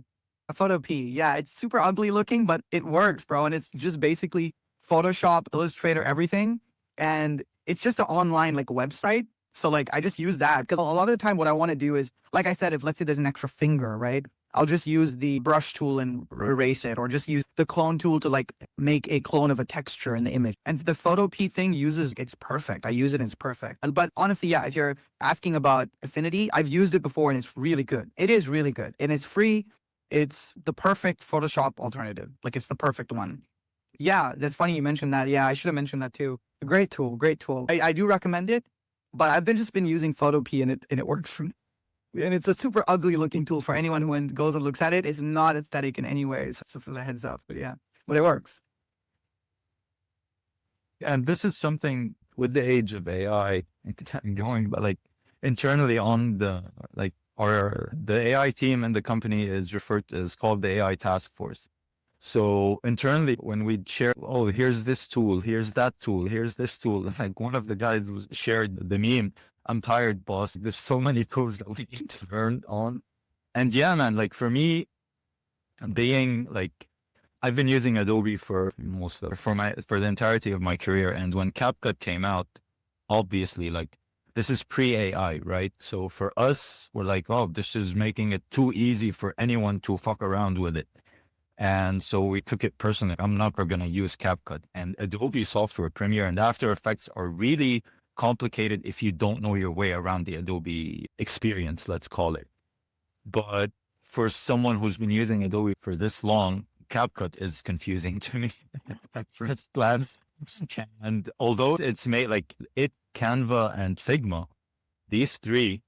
Photopea. Yeah, it's super ugly looking, but it works, bro. And it's just basically Photoshop, Illustrator, everything. And it's just an online, like, website. So like, I just use that because a lot of the time what I want to do is, like I said, if let's say there's an extra finger, right? I'll just use the brush tool and erase it, or just use the clone tool to like make a clone of a texture in the image. And the Photopea thing it's perfect. I use it and it's perfect. But honestly, yeah, if you're asking about Affinity, I've used it before and it's really good. It is really good and it's free. It's the perfect Photoshop alternative. Like it's the perfect one. Yeah, that's funny you mentioned that. Yeah, I should have mentioned that too. Great tool, great tool. I do recommend it. But I've just been using Photopea and it works for me. And it's a super ugly looking tool for anyone who goes and looks at it. It's not aesthetic in any way. So for the heads up, but yeah, but it works. And this is something with the age of AI going, but like internally on the, like the AI team and the company is called the AI task force. So internally, when we'd share, oh, here's this tool, here's that tool, here's this tool. Like one of the guys shared the meme, I'm tired, boss. There's so many tools that we need to learn on. And yeah, man, like for me, being like, I've been using Adobe for the entirety of my career. And when CapCut came out, obviously, like this is pre-AI, right? So for us, we're like, oh, this is making it too easy for anyone to fuck around with it. And so we took it personally. I'm not going to use CapCut, and Adobe software, Premiere and After Effects are really complicated if you don't know your way around the Adobe experience, let's call it. But for someone who's been using Adobe for this long, CapCut is confusing to me at first glance. And although it's made like it, Canva and Figma, these three,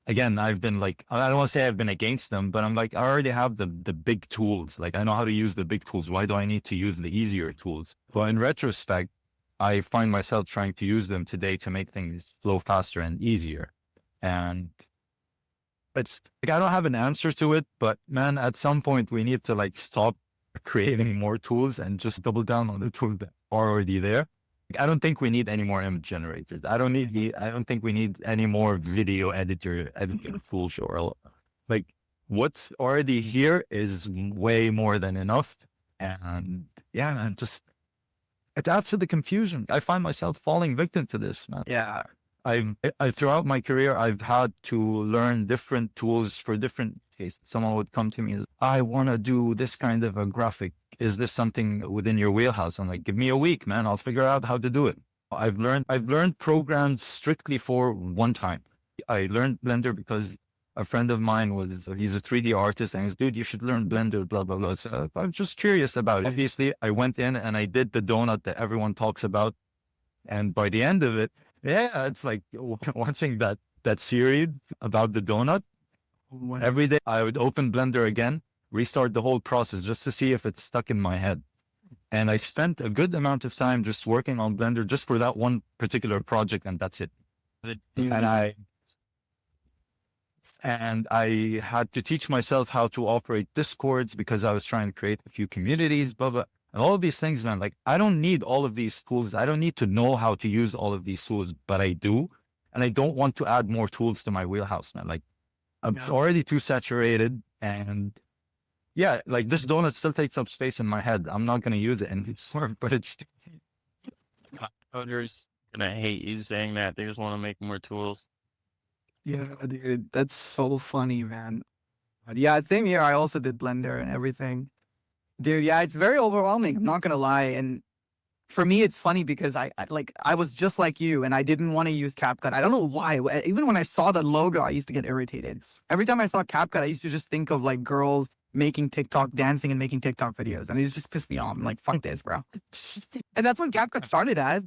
again, I've been like, I don't want to say I've been against them, but I'm like, I already have the big tools. Like I know how to use the big tools. Why do I need to use the easier tools? But in retrospect, I find myself trying to use them today to make things flow faster and easier. And it's like, I don't have an answer to it, but man, at some point we need to like stop creating more tools and just double down on the tools that are already there. I don't think we need any more image generators. I don't think we need any more video editing tools or like what's already here is way more than enough. And yeah, and just it adds to the confusion. I find myself falling victim to this, man. Yeah. I throughout my career, I've had to learn different tools for different tastes. Someone would come to me and say, I want to do this kind of a graphic. Is this something within your wheelhouse? I'm like, give me a week, man. I'll figure out how to do it. I've learned programs strictly for one time. I learned Blender because a friend of mine he's a 3D artist and he's, dude, you should learn Blender, blah, blah, blah. So I'm just curious about it. Obviously, I went in and I did the donut that everyone talks about. And by the end of it, yeah, it's like watching that series about the donut. Every day I would open Blender again, restart the whole process just to see if it's stuck in my head. And I spent a good amount of time just working on Blender just for that one particular project, and that's it. And I had to teach myself how to operate Discords because I was trying to create a few communities, blah, blah. And all of these things, man, like I don't need all of these tools. I don't need to know how to use all of these tools, but I do. And I don't want to add more tools to my wheelhouse, man. Like it's already too saturated. And yeah, like this donut still takes up space in my head. I'm not going to use it anymore, but it's... Coders gonna hate you saying that. They just want to make more tools. Yeah, dude, that's so funny, man. But yeah, same here. I also did Blender and everything. Dude, yeah, it's very overwhelming. I'm not gonna lie. And for me, it's funny because I was just like you, and I didn't want to use CapCut. I don't know why. Even when I saw the logo, I used to get irritated. Every time I saw CapCut, I used to just think of like girls making TikTok, dancing and making TikTok videos, and it just pissed me off. I'm like, fuck this, bro. And that's what CapCut started as.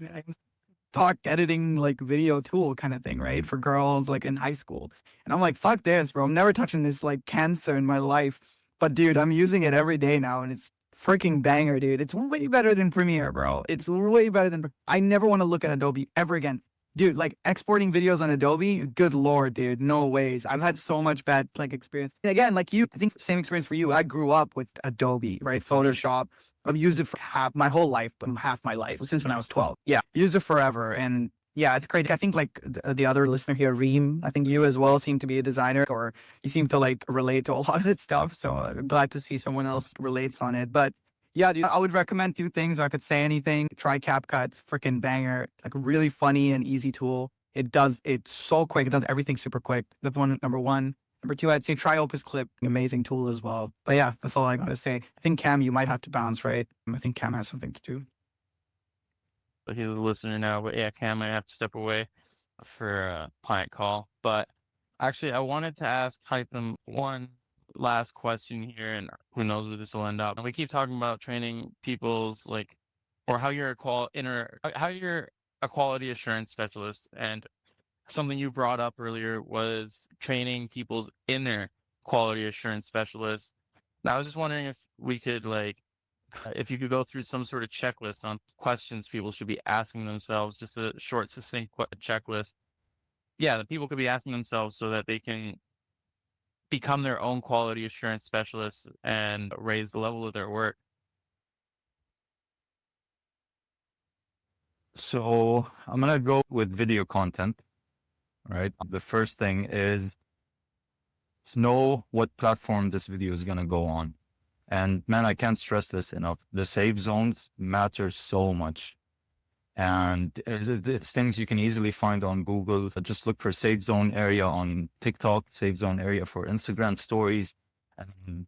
Talk editing like video tool kind of thing, right? For girls like in high school. And I'm like, fuck this, bro. I'm never touching this like cancer in my life. But dude, I'm using it every day now and it's freaking banger, dude. It's way better than Premiere, bro. It's way better than... I never want to look at Adobe ever again. Dude, like exporting videos on Adobe, good Lord, dude. No ways. I've had so much bad like experience. And again, like you, I think same experience for you. I grew up with Adobe, right? Photoshop. I've used it for half my whole life, but half my life since when I was 12. Yeah. Used it forever. And yeah, it's great. I think like the other listener here, Reem, I think you as well seem to be a designer or you seem to like relate to a lot of that stuff. So I'm glad to see someone else relates on it. But yeah, dude, I would recommend 2 things. I could say anything. Try CapCut. It's freaking banger. Like really funny and easy tool. It's so quick. It does everything super quick. That's number one. Number 2, I'd say try Opus Clip. Amazing tool as well. But yeah, that's all I got to say. I think Cam, you might have to bounce, right? I think Cam has something to do. But he's a listener now. But yeah, Cam might have to step away for a client call. But actually, I wanted to ask Hytham one last question here, and who knows where this will end up. And we keep talking about training people's like, or how you're a quality assurance specialist, and something you brought up earlier was training people's inner quality assurance specialists. Now, I was just wondering if we could if you could go through some sort of checklist on questions people should be asking themselves, just a short, succinct checklist. Yeah, that people could be asking themselves so that they can become their own quality assurance specialists and raise the level of their work. So I'm going to go with video content, right? The first thing is know what platform this video is going to go on. And man, I can't stress this enough. The save zones matter so much. And it's things you can easily find on Google. Just look for Safe Zone area on TikTok, Safe Zone area for Instagram stories, and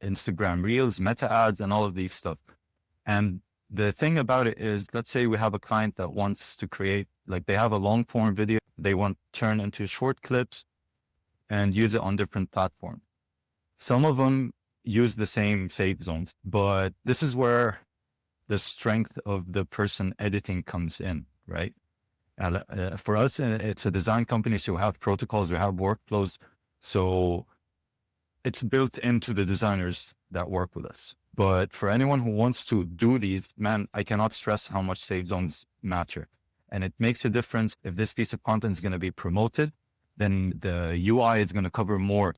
Instagram Reels, meta ads, and all of these stuff. And the thing about it is, let's say we have a client that wants to create, like they have a long form video, they want to turn into short clips and use it on different platforms. Some of them use the same Safe Zones, but this is where the strength of the person editing comes in, right? For us, it's a design company, so we have protocols, we have workflows. So it's built into the designers that work with us. But for anyone who wants to do these, man, I cannot stress how much Safe Zones matter. And it makes a difference. If this piece of content is going to be promoted, then the UI is going to cover more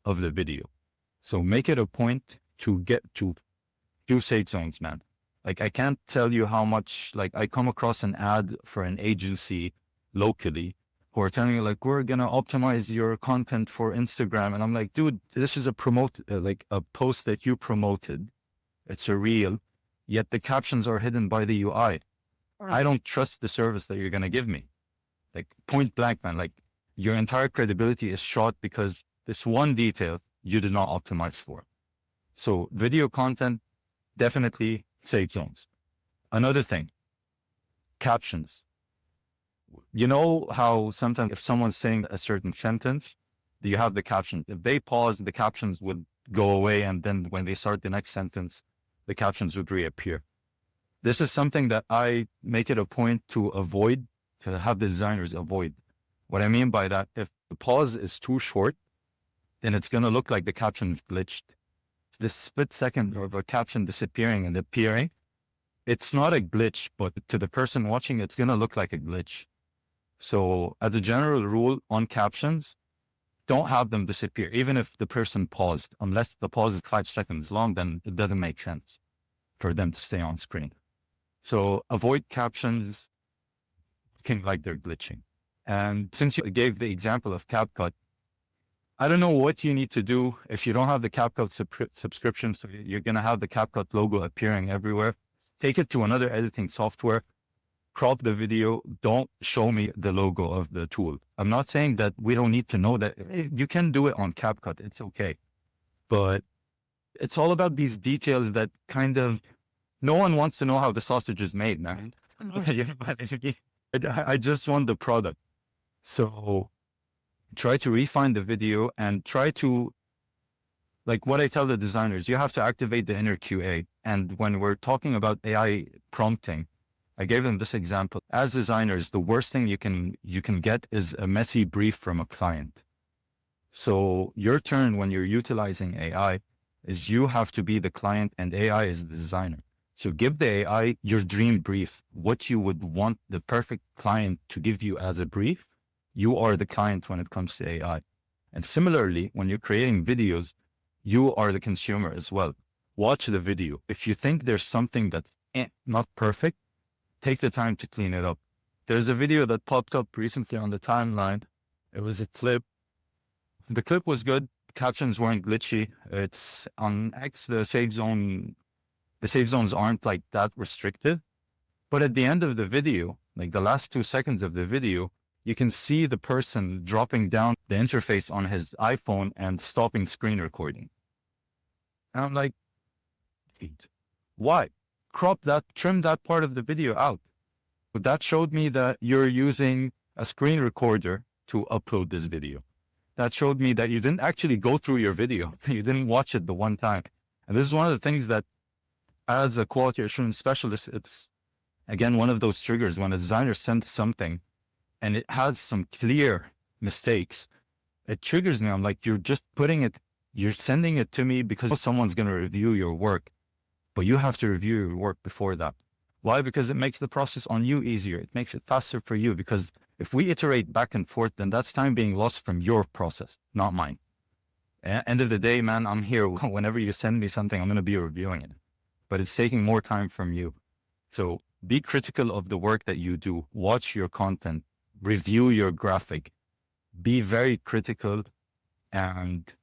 of the video. So make it a point to get to do Safe Zones, man. Like, I can't tell you how much, like, I come across an ad for an agency locally who are telling you, like, we're going to optimize your content for Instagram. And I'm like, dude, this is a post that you promoted. It's a reel, yet the captions are hidden by the UI. I don't trust the service that you're going to give me. Like, point blank, man, like, your entire credibility is shot because this one detail you did not optimize for. So video content, definitely Safe Zones. Another thing, captions. You know how sometimes if someone's saying a certain sentence, you have the caption. If they pause, the captions would go away. And then when they start the next sentence, the captions would reappear. This is something that I make it a point to avoid, to have the designers avoid. What I mean by that, if the pause is too short, then it's going to look like the caption glitched. This split second of a caption disappearing and appearing, it's not a glitch, but to the person watching, it's going to look like a glitch. So as a general rule on captions, don't have them disappear, even if the person paused. Unless the pause is 5 seconds long, then it doesn't make sense for them to stay on screen. So avoid captions looking like they're glitching. And since you gave the example of CapCut, I don't know what you need to do if you don't have the CapCut subscription. So you're going to have the CapCut logo appearing everywhere. Take it to another editing software, crop the video. Don't show me the logo of the tool. I'm not saying that we don't need to know that. You can do it on CapCut. It's okay. But it's all about these details that kind of, no one wants to know how the sausage is made, man. I just want the product. So try to refine the video and try to, like what I tell the designers, you have to activate the inner QA. And when we're talking about AI prompting, I gave them this example. As designers, the worst thing you can get is a messy brief from a client. So your turn when you're utilizing AI is you have to be the client and AI is the designer. So give the AI your dream brief, what you would want the perfect client to give you as a brief. You are the client when it comes to AI. And similarly, when you're creating videos, you are the consumer as well. Watch the video. If you think there's something that's not perfect, take the time to clean it up. There's a video that popped up recently on the timeline. It was a clip. The clip was good. Captions weren't glitchy. It's on X, the safe zones aren't like that restricted. But at the end of the video, like the last 2 seconds of the video, you can see the person dropping down the interface on his iPhone and stopping screen recording. And I'm like, why? Crop that, trim that part of the video out. But that showed me that you're using a screen recorder to upload this video. That showed me that you didn't actually go through your video. You didn't watch it the one time. And this is one of the things that as a quality assurance specialist, it's again, one of those triggers when a designer sends something and it has some clear mistakes, it triggers me. I'm like, you're sending it to me because someone's going to review your work, but you have to review your work before that. Why? Because it makes the process on you easier. It makes it faster for you because if we iterate back and forth, then that's time being lost from your process, not mine. End of the day, man, I'm here. Whenever you send me something, I'm going to be reviewing it, but it's taking more time from you. So be critical of the work that you do. Watch your content, review your graphic, be very critical and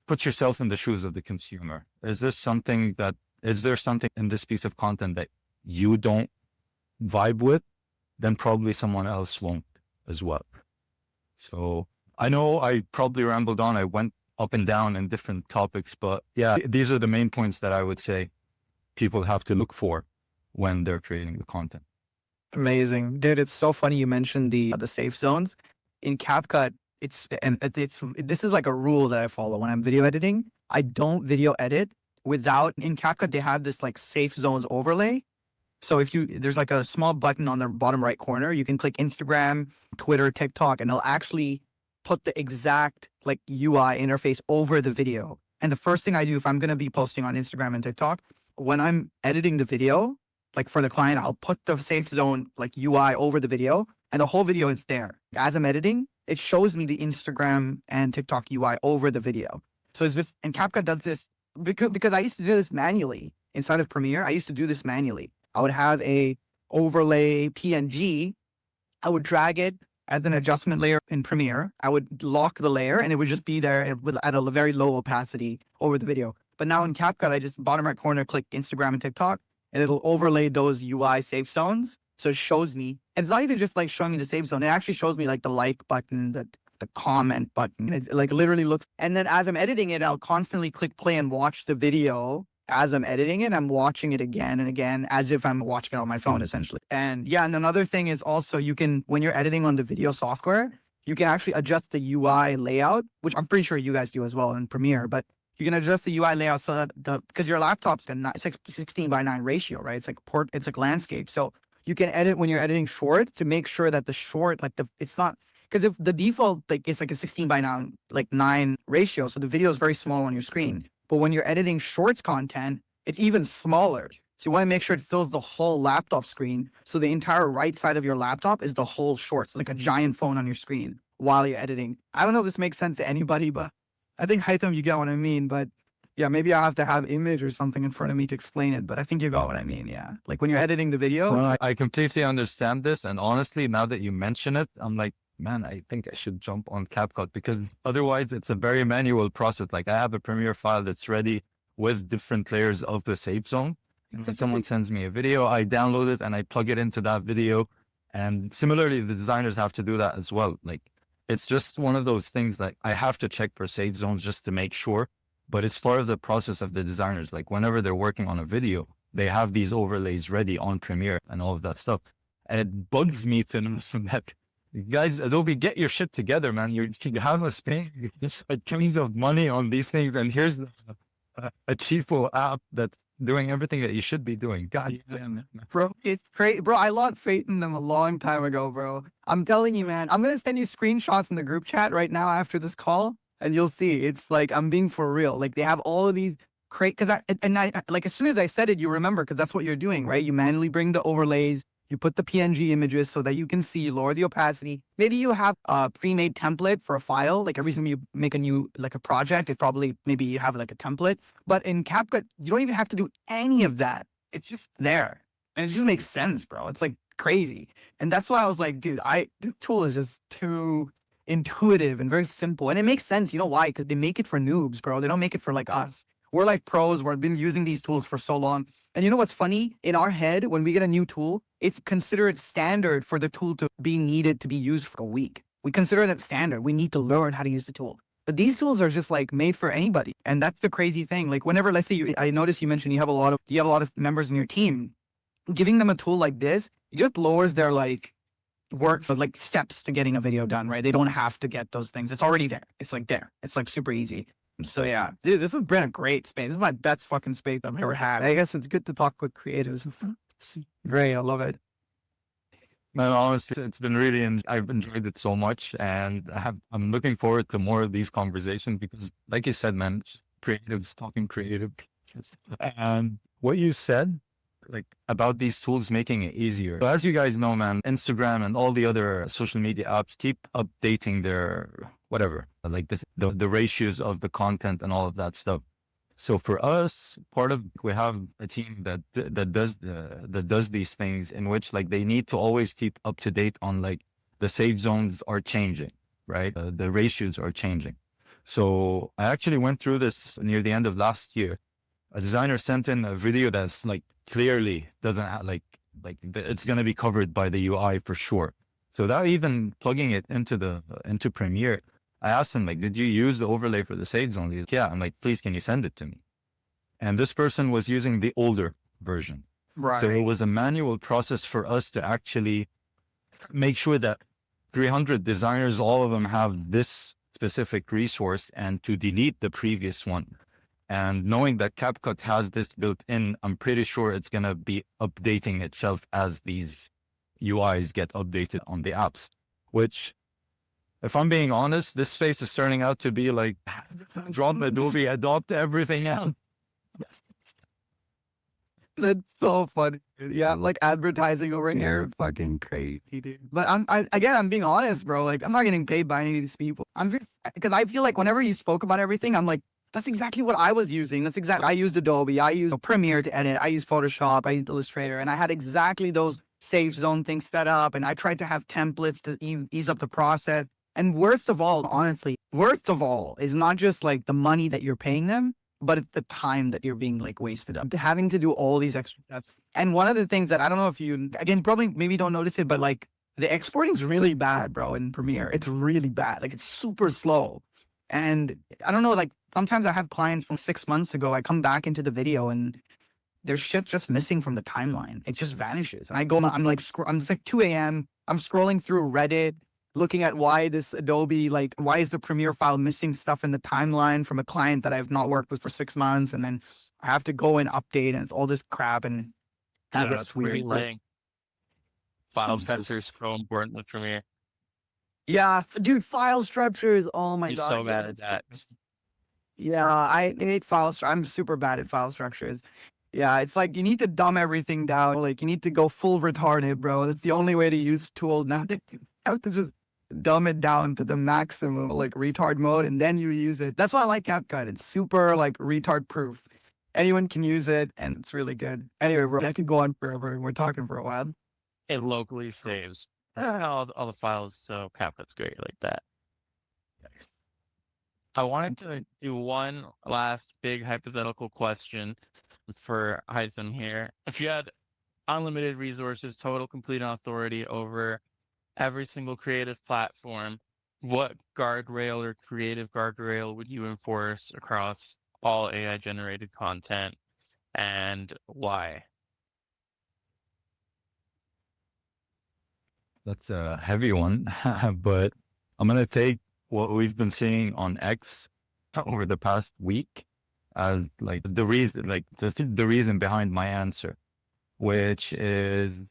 put yourself in the shoes of the consumer. Is there something in this piece of content that you don't vibe with, then probably someone else won't as well. So I know I probably rambled on. I went up and down in different topics, but yeah, these are the main points that I would say people have to look for when they're creating the content. Amazing, dude. It's so funny you mentioned the safe zones in CapCut. It's this is like a rule that I follow when I'm video editing. I don't video edit without, in CapCut they have this like safe zones overlay. So if there's like a small button on the bottom right corner, you can click Instagram, Twitter, TikTok, and it'll actually put the exact like UI interface over the video. And the first thing I do if I'm going to be posting on Instagram and TikTok, when I'm editing the video, like for the client, I'll put the safe zone like UI over the video, and the whole video is there. As I'm editing, it shows me the Instagram and TikTok UI over the video. So it's just, and CapCut does this because I used to do this manually inside of Premiere. I used to do this manually. I would have a overlay PNG. I would drag it as an adjustment layer in Premiere. I would lock the layer and it would just be there at a very low opacity over the video. But now in CapCut, I just bottom right corner, click Instagram and TikTok, and it'll overlay those UI safe zones. So it shows me, it's not even just like showing me the safe zone. It actually shows me like the like button, the comment button. It like literally looks, and then as I'm editing it, I'll constantly click play and watch the video. As I'm editing it, I'm watching it again and again as if I'm watching it on my phone, essentially. And yeah, and another thing is also you can, when you're editing on the video software, you can actually adjust the UI layout, which I'm pretty sure you guys do as well in Premiere, but you can adjust the UI layout so that because your laptop's a 16:9 ratio, right? It's like landscape. So you can edit when you're editing short to make sure that the short, it's not, because if the default, like it's like a 16:9 ratio. So the video is very small on your screen. But when you're editing shorts content, it's even smaller. So you want to make sure it fills the whole laptop screen. So the entire right side of your laptop is the whole shorts, like a giant phone on your screen while you're editing. I don't know if this makes sense to anybody, but I think Haitham, you get what I mean. But yeah, maybe I'll have to have image or something in front of me to explain it. But I think you got what I mean. Yeah. Like when you're editing the video. Well, I completely understand this. And honestly, now that you mention it, I'm like, man, I think I should jump on CapCut because otherwise it's a very manual process. Like I have a Premiere file that's ready with different layers of the safe zone. If someone sends me a video, I download it and I plug it into that video. And similarly, the designers have to do that as well. Like it's just one of those things that I have to check for safe zones just to make sure. But it's part of the process of the designers. Like whenever they're working on a video, they have these overlays ready on Premiere and all of that stuff. And it bugs me to know that, guys, Adobe, get your shit together, man. You have a space, a tons of money on these things, and here's a cheapo app that's doing everything that you should be doing. God damn it, man. Bro, it's crazy. Bro, I lost faith in them a long time ago, bro. I'm telling you, man. I'm going to send you screenshots in the group chat right now after this call, and you'll see. It's like, I'm being for real. Like, they have all of these crazy, because I like, as soon as I said it, you remember, because that's what you're doing, right? You manually bring the overlays. You put the PNG images so that you can see, lower the opacity. Maybe you have a pre-made template for a file. Like every time you make a new, like a project, it probably, maybe you have like a template. But in CapCut, you don't even have to do any of that. It's just there. And it just makes sense, bro. It's like crazy. And that's why I was like, dude, this tool is just too intuitive and very simple. And it makes sense. You know why? Because they make it for noobs, bro. They don't make it for like us. We're like pros. We've been using these tools for so long. And you know what's funny? In our head, when we get a new tool, it's considered standard for the tool to be needed to be used for a week. We consider that standard. We need to learn how to use the tool. But these tools are just like made for anybody. And that's the crazy thing. Like whenever, let's say I noticed you mentioned you have a lot of members in your team, giving them a tool like this, it just lowers their like work for like steps to getting a video done, right? They don't have to get those things. It's already there. It's like there. It's like super easy. So yeah, dude, this has been a great space. This is my best fucking space I've ever had. I guess it's good to talk with creatives. It's great. I love it. Man, honestly, it's been really, I've enjoyed it so much, and I'm looking forward to more of these conversations because, like you said, man, creatives talking creative, and what you said, like about these tools making it easier. So as you guys know, man, Instagram and all the other social media apps keep updating their whatever, like the ratios of the content and all of that stuff. So for us, we have a team that does these things in which like they need to always keep up to date on like the safe zones are changing, right? The ratios are changing. So I actually went through this near the end of last year. A designer sent in a video that's like clearly doesn't have, like like it's going to be covered by the UI for sure. So without even plugging it into Premiere, I asked him, like, did you use the overlay for the save zone? He's like, yeah. I'm like, please, can you send it to me? And this person was using the older version. Right. So it was a manual process for us to actually make sure that 300 designers, all of them have this specific resource, and to delete the previous one. And knowing that CapCut has this built in, I'm pretty sure it's going to be updating itself as these UIs get updated on the apps, which, if I'm being honest, this space is turning out to be like, drop Adobe, adopt everything else. That's so funny. Dude. Yeah, like advertising over here, fucking crazy, dude. But I'm being honest, bro. Like, I'm not getting paid by any of these people. I'm just, because I feel like whenever you spoke about everything, I'm like, that's exactly what I was using. That's exactly, I used Adobe, I used Premiere to edit, I used Photoshop, I used Illustrator, and I had exactly those safe zone things set up, and I tried to have templates to ease up the process. And worst of all, honestly, worst of all is not just like the money that you're paying them, but it's the time that you're being like wasted up, having to do all these extra steps. And one of the things that I don't know if you, again, probably maybe don't notice it, but like the exporting is really bad, bro, in Premiere. It's really bad. Like it's super slow. And I don't know, like sometimes I have clients from 6 months ago. I come back into the video and there's shit just missing from the timeline. It just vanishes. And I go, I'm like 2 a.m. I'm scrolling through Reddit, looking at why this Adobe, like, why is the Premiere file missing stuff in the timeline from a client that I've not worked with for 6 months? And then I have to go and update, and it's all this crap. And that's weird. File structure is so important with Premiere. Yeah, dude, file structures. Oh my You're God. so bad at that. Yeah, I hate file structure. I'm super bad at file structures. Yeah, it's like you need to dumb everything down. Like you need to go full retarded, bro. That's the only way to use the tool. Now you have to just dumb it down to the maximum, like retard mode, and then you use it. That's why I like CapCut. It's super like retard proof. Anyone can use it, and it's really good. Anyway, bro, that could go on forever. We're talking for a while. It locally saves all the files, so CapCut's great like that. I wanted to do one last big hypothetical question for Hytham here. If you had unlimited resources, total complete authority over every single creative platform, what guardrail or creative guardrail would you enforce across all AI generated content, and why? That's a heavy one, but I'm going to take what we've been seeing on X over the past week as like the reason, like the reason behind my answer, which is,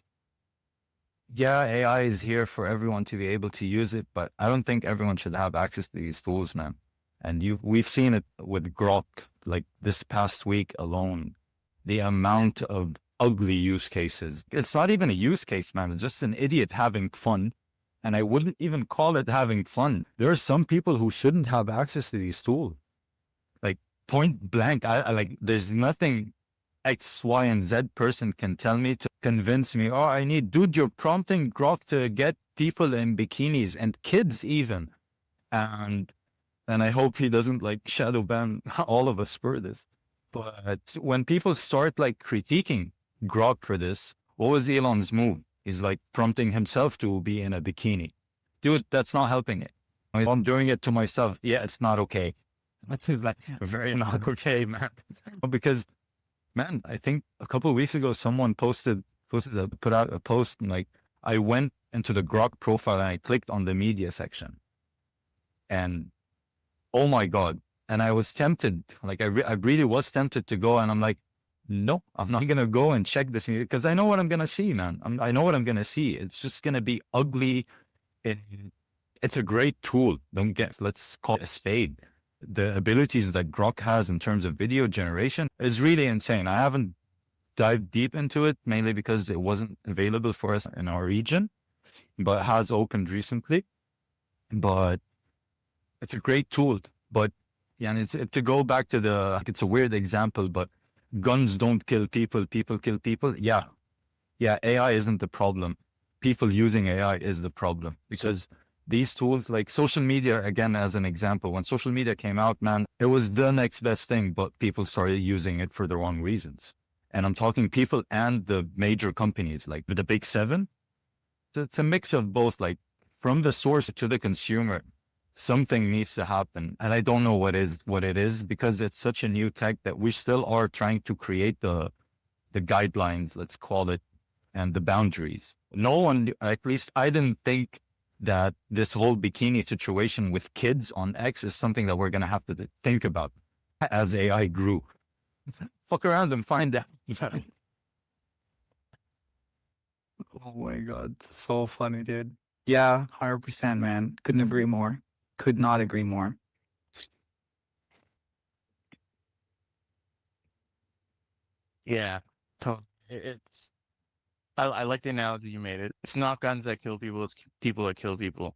yeah, AI is here for everyone to be able to use it, but I don't think everyone should have access to these tools, man. And we've seen it with Grok, like this past week alone, the amount of ugly use cases. It's not even a use case, man. It's just an idiot having fun. And I wouldn't even call it having fun. There are some people who shouldn't have access to these tools. Like point blank, I like, there's nothing X, Y, and Z person can tell me to convince me, oh, dude, you're prompting Grok to get people in bikinis and kids even. And I hope he doesn't like shadow ban all of us for this. But when people start like critiquing Grok for this, what was Elon's move? He's like prompting himself to be in a bikini. Dude, that's not helping it. I'm doing it to myself. Yeah, it's not okay. It's like very not okay, man. Because, man, I think a couple of weeks ago, someone put out a post and like, I went into the Grok profile and I clicked on the media section. And oh my God. And I was tempted, like I really was tempted to go, and I'm like, no, I'm not going to go and check this because I know what I'm going to see, man. I know what I'm going to see. It's just going to be ugly. It's a great tool. Let's call it a spade. The abilities that Grok has in terms of video generation is really insane. I haven't dived deep into it, mainly because it wasn't available for us in our region, but it has opened recently. But it's a great tool. But yeah, and it's to go back to it's a weird example, but guns don't kill people, people kill people. Yeah, AI isn't the problem. People using AI is the problem, because these tools like social media, again, as an example, when social media came out, man, it was the next best thing, but people started using it for the wrong reasons. And I'm talking people and the major companies, like the big seven. It's a mix of both, like from the source to the consumer, something needs to happen. And I don't know what it is because it's such a new tech that we still are trying to create the guidelines, let's call it, and the boundaries. No one, at least I didn't think that this whole bikini situation with kids on X is something that we're going to have to think about as AI grew. Fuck around and find out. Oh my God. So funny, dude. Yeah, 100%, man. Couldn't agree more. Could not agree more. Yeah, totally. I like the analogy you made. It's not guns that kill people; it's people that kill people.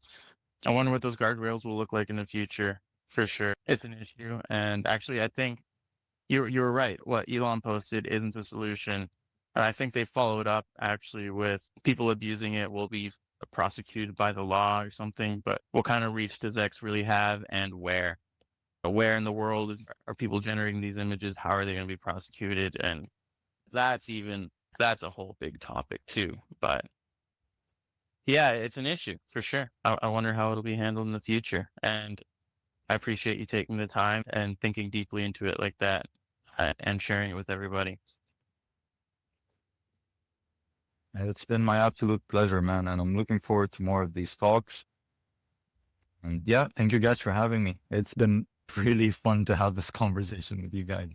I wonder what those guardrails will look like in the future. For sure, it's an issue, and actually, I think you're right. What Elon posted isn't the solution, and I think they followed up actually with people abusing it will be prosecuted by the law or something. But what kind of reach does X really have, and where? Where in the world are people generating these images? How are they going to be prosecuted? And that's a whole big topic too. But yeah, it's an issue for sure. I wonder how it'll be handled in the future. And I appreciate you taking the time and thinking deeply into it like that and sharing it with everybody. It's been my absolute pleasure, man. And I'm looking forward to more of these talks. And yeah, thank you guys for having me. It's been really fun to have this conversation with you guys.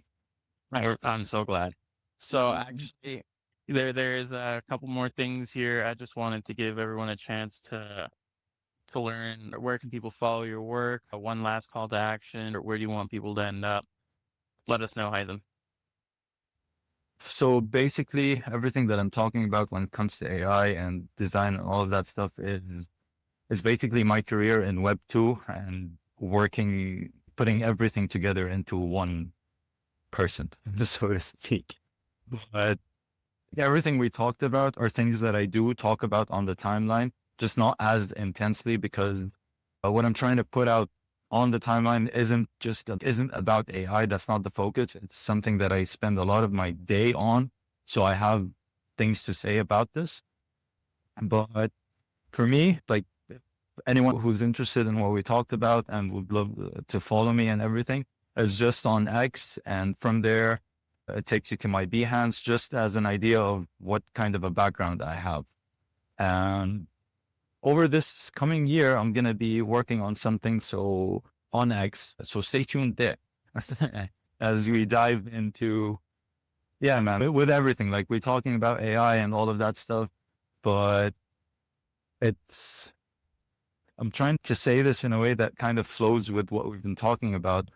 I'm so glad. So actually, there's a couple more things here. I just wanted to give everyone a chance to learn where can people follow your work. One last call to action, or where do you want people to end up? Let us know, Haitham. So basically, everything that I'm talking about when it comes to AI and design and all of that stuff is basically my career in Web 2 and putting everything together into one person, so to speak. But everything we talked about are things that I do talk about on the timeline, just not as intensely because what I'm trying to put out on the timeline isn't about AI. That's not the focus. It's something that I spend a lot of my day on. So I have things to say about this. But for me, like anyone who's interested in what we talked about and would love to follow me and everything is just on X. And from there, it takes you to my Behance just as an idea of what kind of a background I have. And over this coming year, I'm going to be working on something on X. So stay tuned there as we dive into, yeah, man, with everything. Like we're talking about AI and all of that stuff, but I'm trying to say this in a way that kind of flows with what we've been talking about.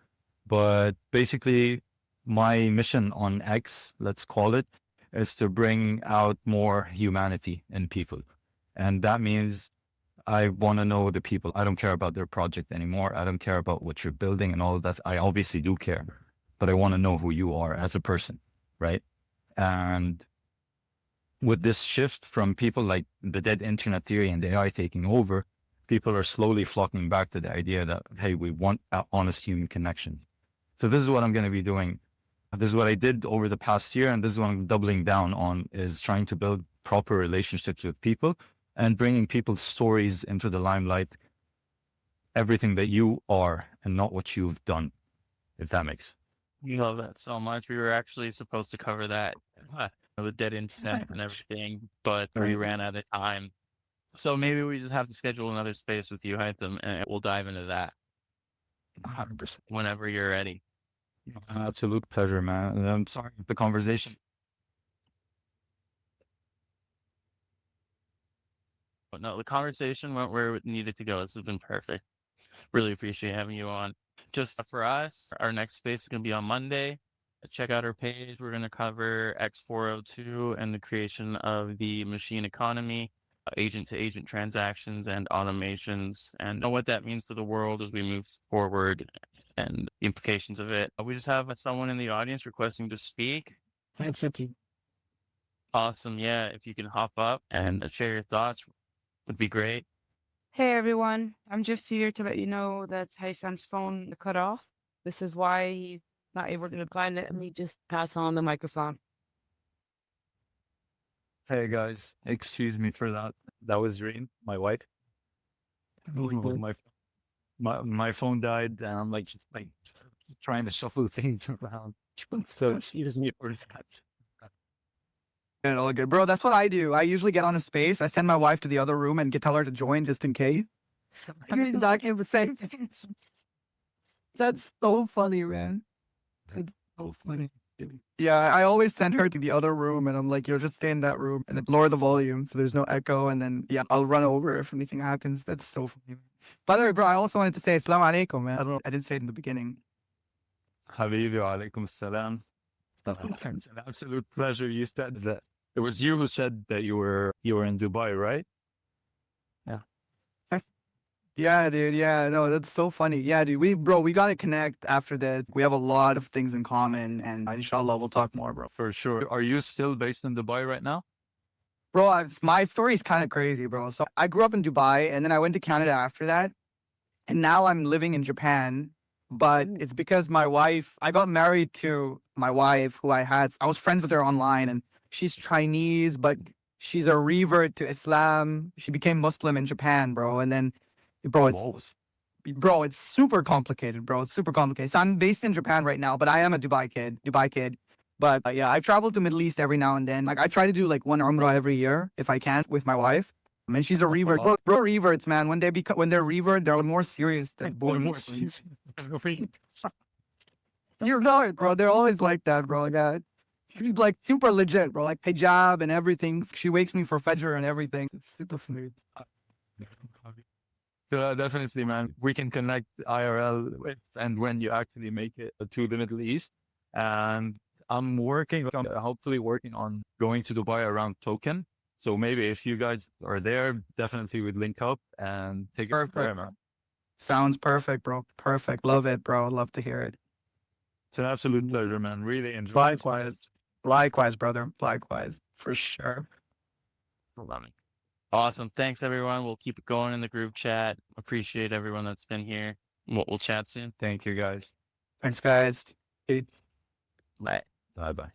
But basically, my mission on X, let's call it, is to bring out more humanity in people. And that means I want to know the people. I don't care about their project anymore. I don't care about what you're building and all of that. I obviously do care, but I want to know who you are as a person, right? And with this shift from people like the dead internet theory and AI taking over, people are slowly flocking back to the idea that, hey, we want an honest human connection. So this is what I'm going to be doing. This is what I did over the past year, and this is what I'm doubling down on, is trying to build proper relationships with people and bringing people's stories into the limelight, everything that you are and not what you've done, if that makes. You love that so much. We were actually supposed to cover that, the dead internet and everything, but we ran out of time. So maybe we just have to schedule another space with you, Haitham, and we'll dive into that 100%. whenever you're ready. Absolute pleasure, man. I'm sorry for the conversation. But no, the conversation went where it needed to go. This has been perfect. Really appreciate having you on. Just for us, our next space is going to be on Monday. Check out our page. We're going to cover X402 and the creation of the machine economy, agent-to-agent transactions and automations, and what that means to the world as we move forward and the implications of it. We just have someone in the audience requesting to speak. Awesome. Yeah, if you can hop up and share your thoughts, would be great. Hey everyone, I'm just here to let you know that Haysam's phone cut off. This is why he's not able to reply. Let me just pass on the microphone. Hey guys, excuse me for that. That was Reen, my wife. My phone died, and I'm like just like trying to shuffle things around. So excuse me for that. Good, all good. Bro, that's what I do. I usually get on a space. I send my wife to the other room and tell her to join just in case. I mean, exactly the same thing. That's so funny, man. That's so funny. Yeah, I always send her to the other room and I'm like, yo, just stay in that room and then lower the volume so there's no echo. And then, yeah, I'll run over if anything happens. That's so funny. By the way, bro, I also wanted to say Assalamu alaikum, man. I don't know. I didn't say it in the beginning. Habibi, alaikum salam. It's an absolute pleasure. You said that it was you who said that you were in Dubai, right? Yeah, dude. Yeah, no, that's so funny. Yeah, dude. We got to connect after this. We have a lot of things in common and inshallah, we'll talk more, bro. For sure. Are you still based in Dubai right now? Bro, my story is kind of crazy, bro. So I grew up in Dubai and then I went to Canada after that. And now I'm living in Japan. But it's because I got married to my wife who I was friends with her online and she's Chinese, but she's a revert to Islam. She became Muslim in Japan, bro. And then, bro, it's super complicated, bro. It's super complicated. So I'm based in Japan right now, but I am a Dubai kid. But yeah, I travel to Middle East every now and then. Like I try to do like one Umrah every year if I can with my wife. And she's a revert. Bro, reverts, man. When they're revert, they're more serious than born Muslims. You know it, bro. They're always like that, bro. Like, she's like super legit, bro. Like hijab and everything. She wakes me for Fajr and everything. It's super funny. So definitely, man, we can connect IRL with and when you actually make it to the Middle East. And I'm hopefully working on going to Dubai around Token. So maybe if you guys are there, definitely we'd link up and take it from there, man. Sounds perfect, bro. Perfect. Love it, bro. Love to hear it. It's an absolute pleasure, man. Really enjoy it. Likewise. Likewise, brother. Likewise. For sure. Awesome. Thanks, everyone. We'll keep it going in the group chat. Appreciate everyone that's been here. We'll chat soon. Thank you, guys. Thanks, guys. Bye. Bye-bye.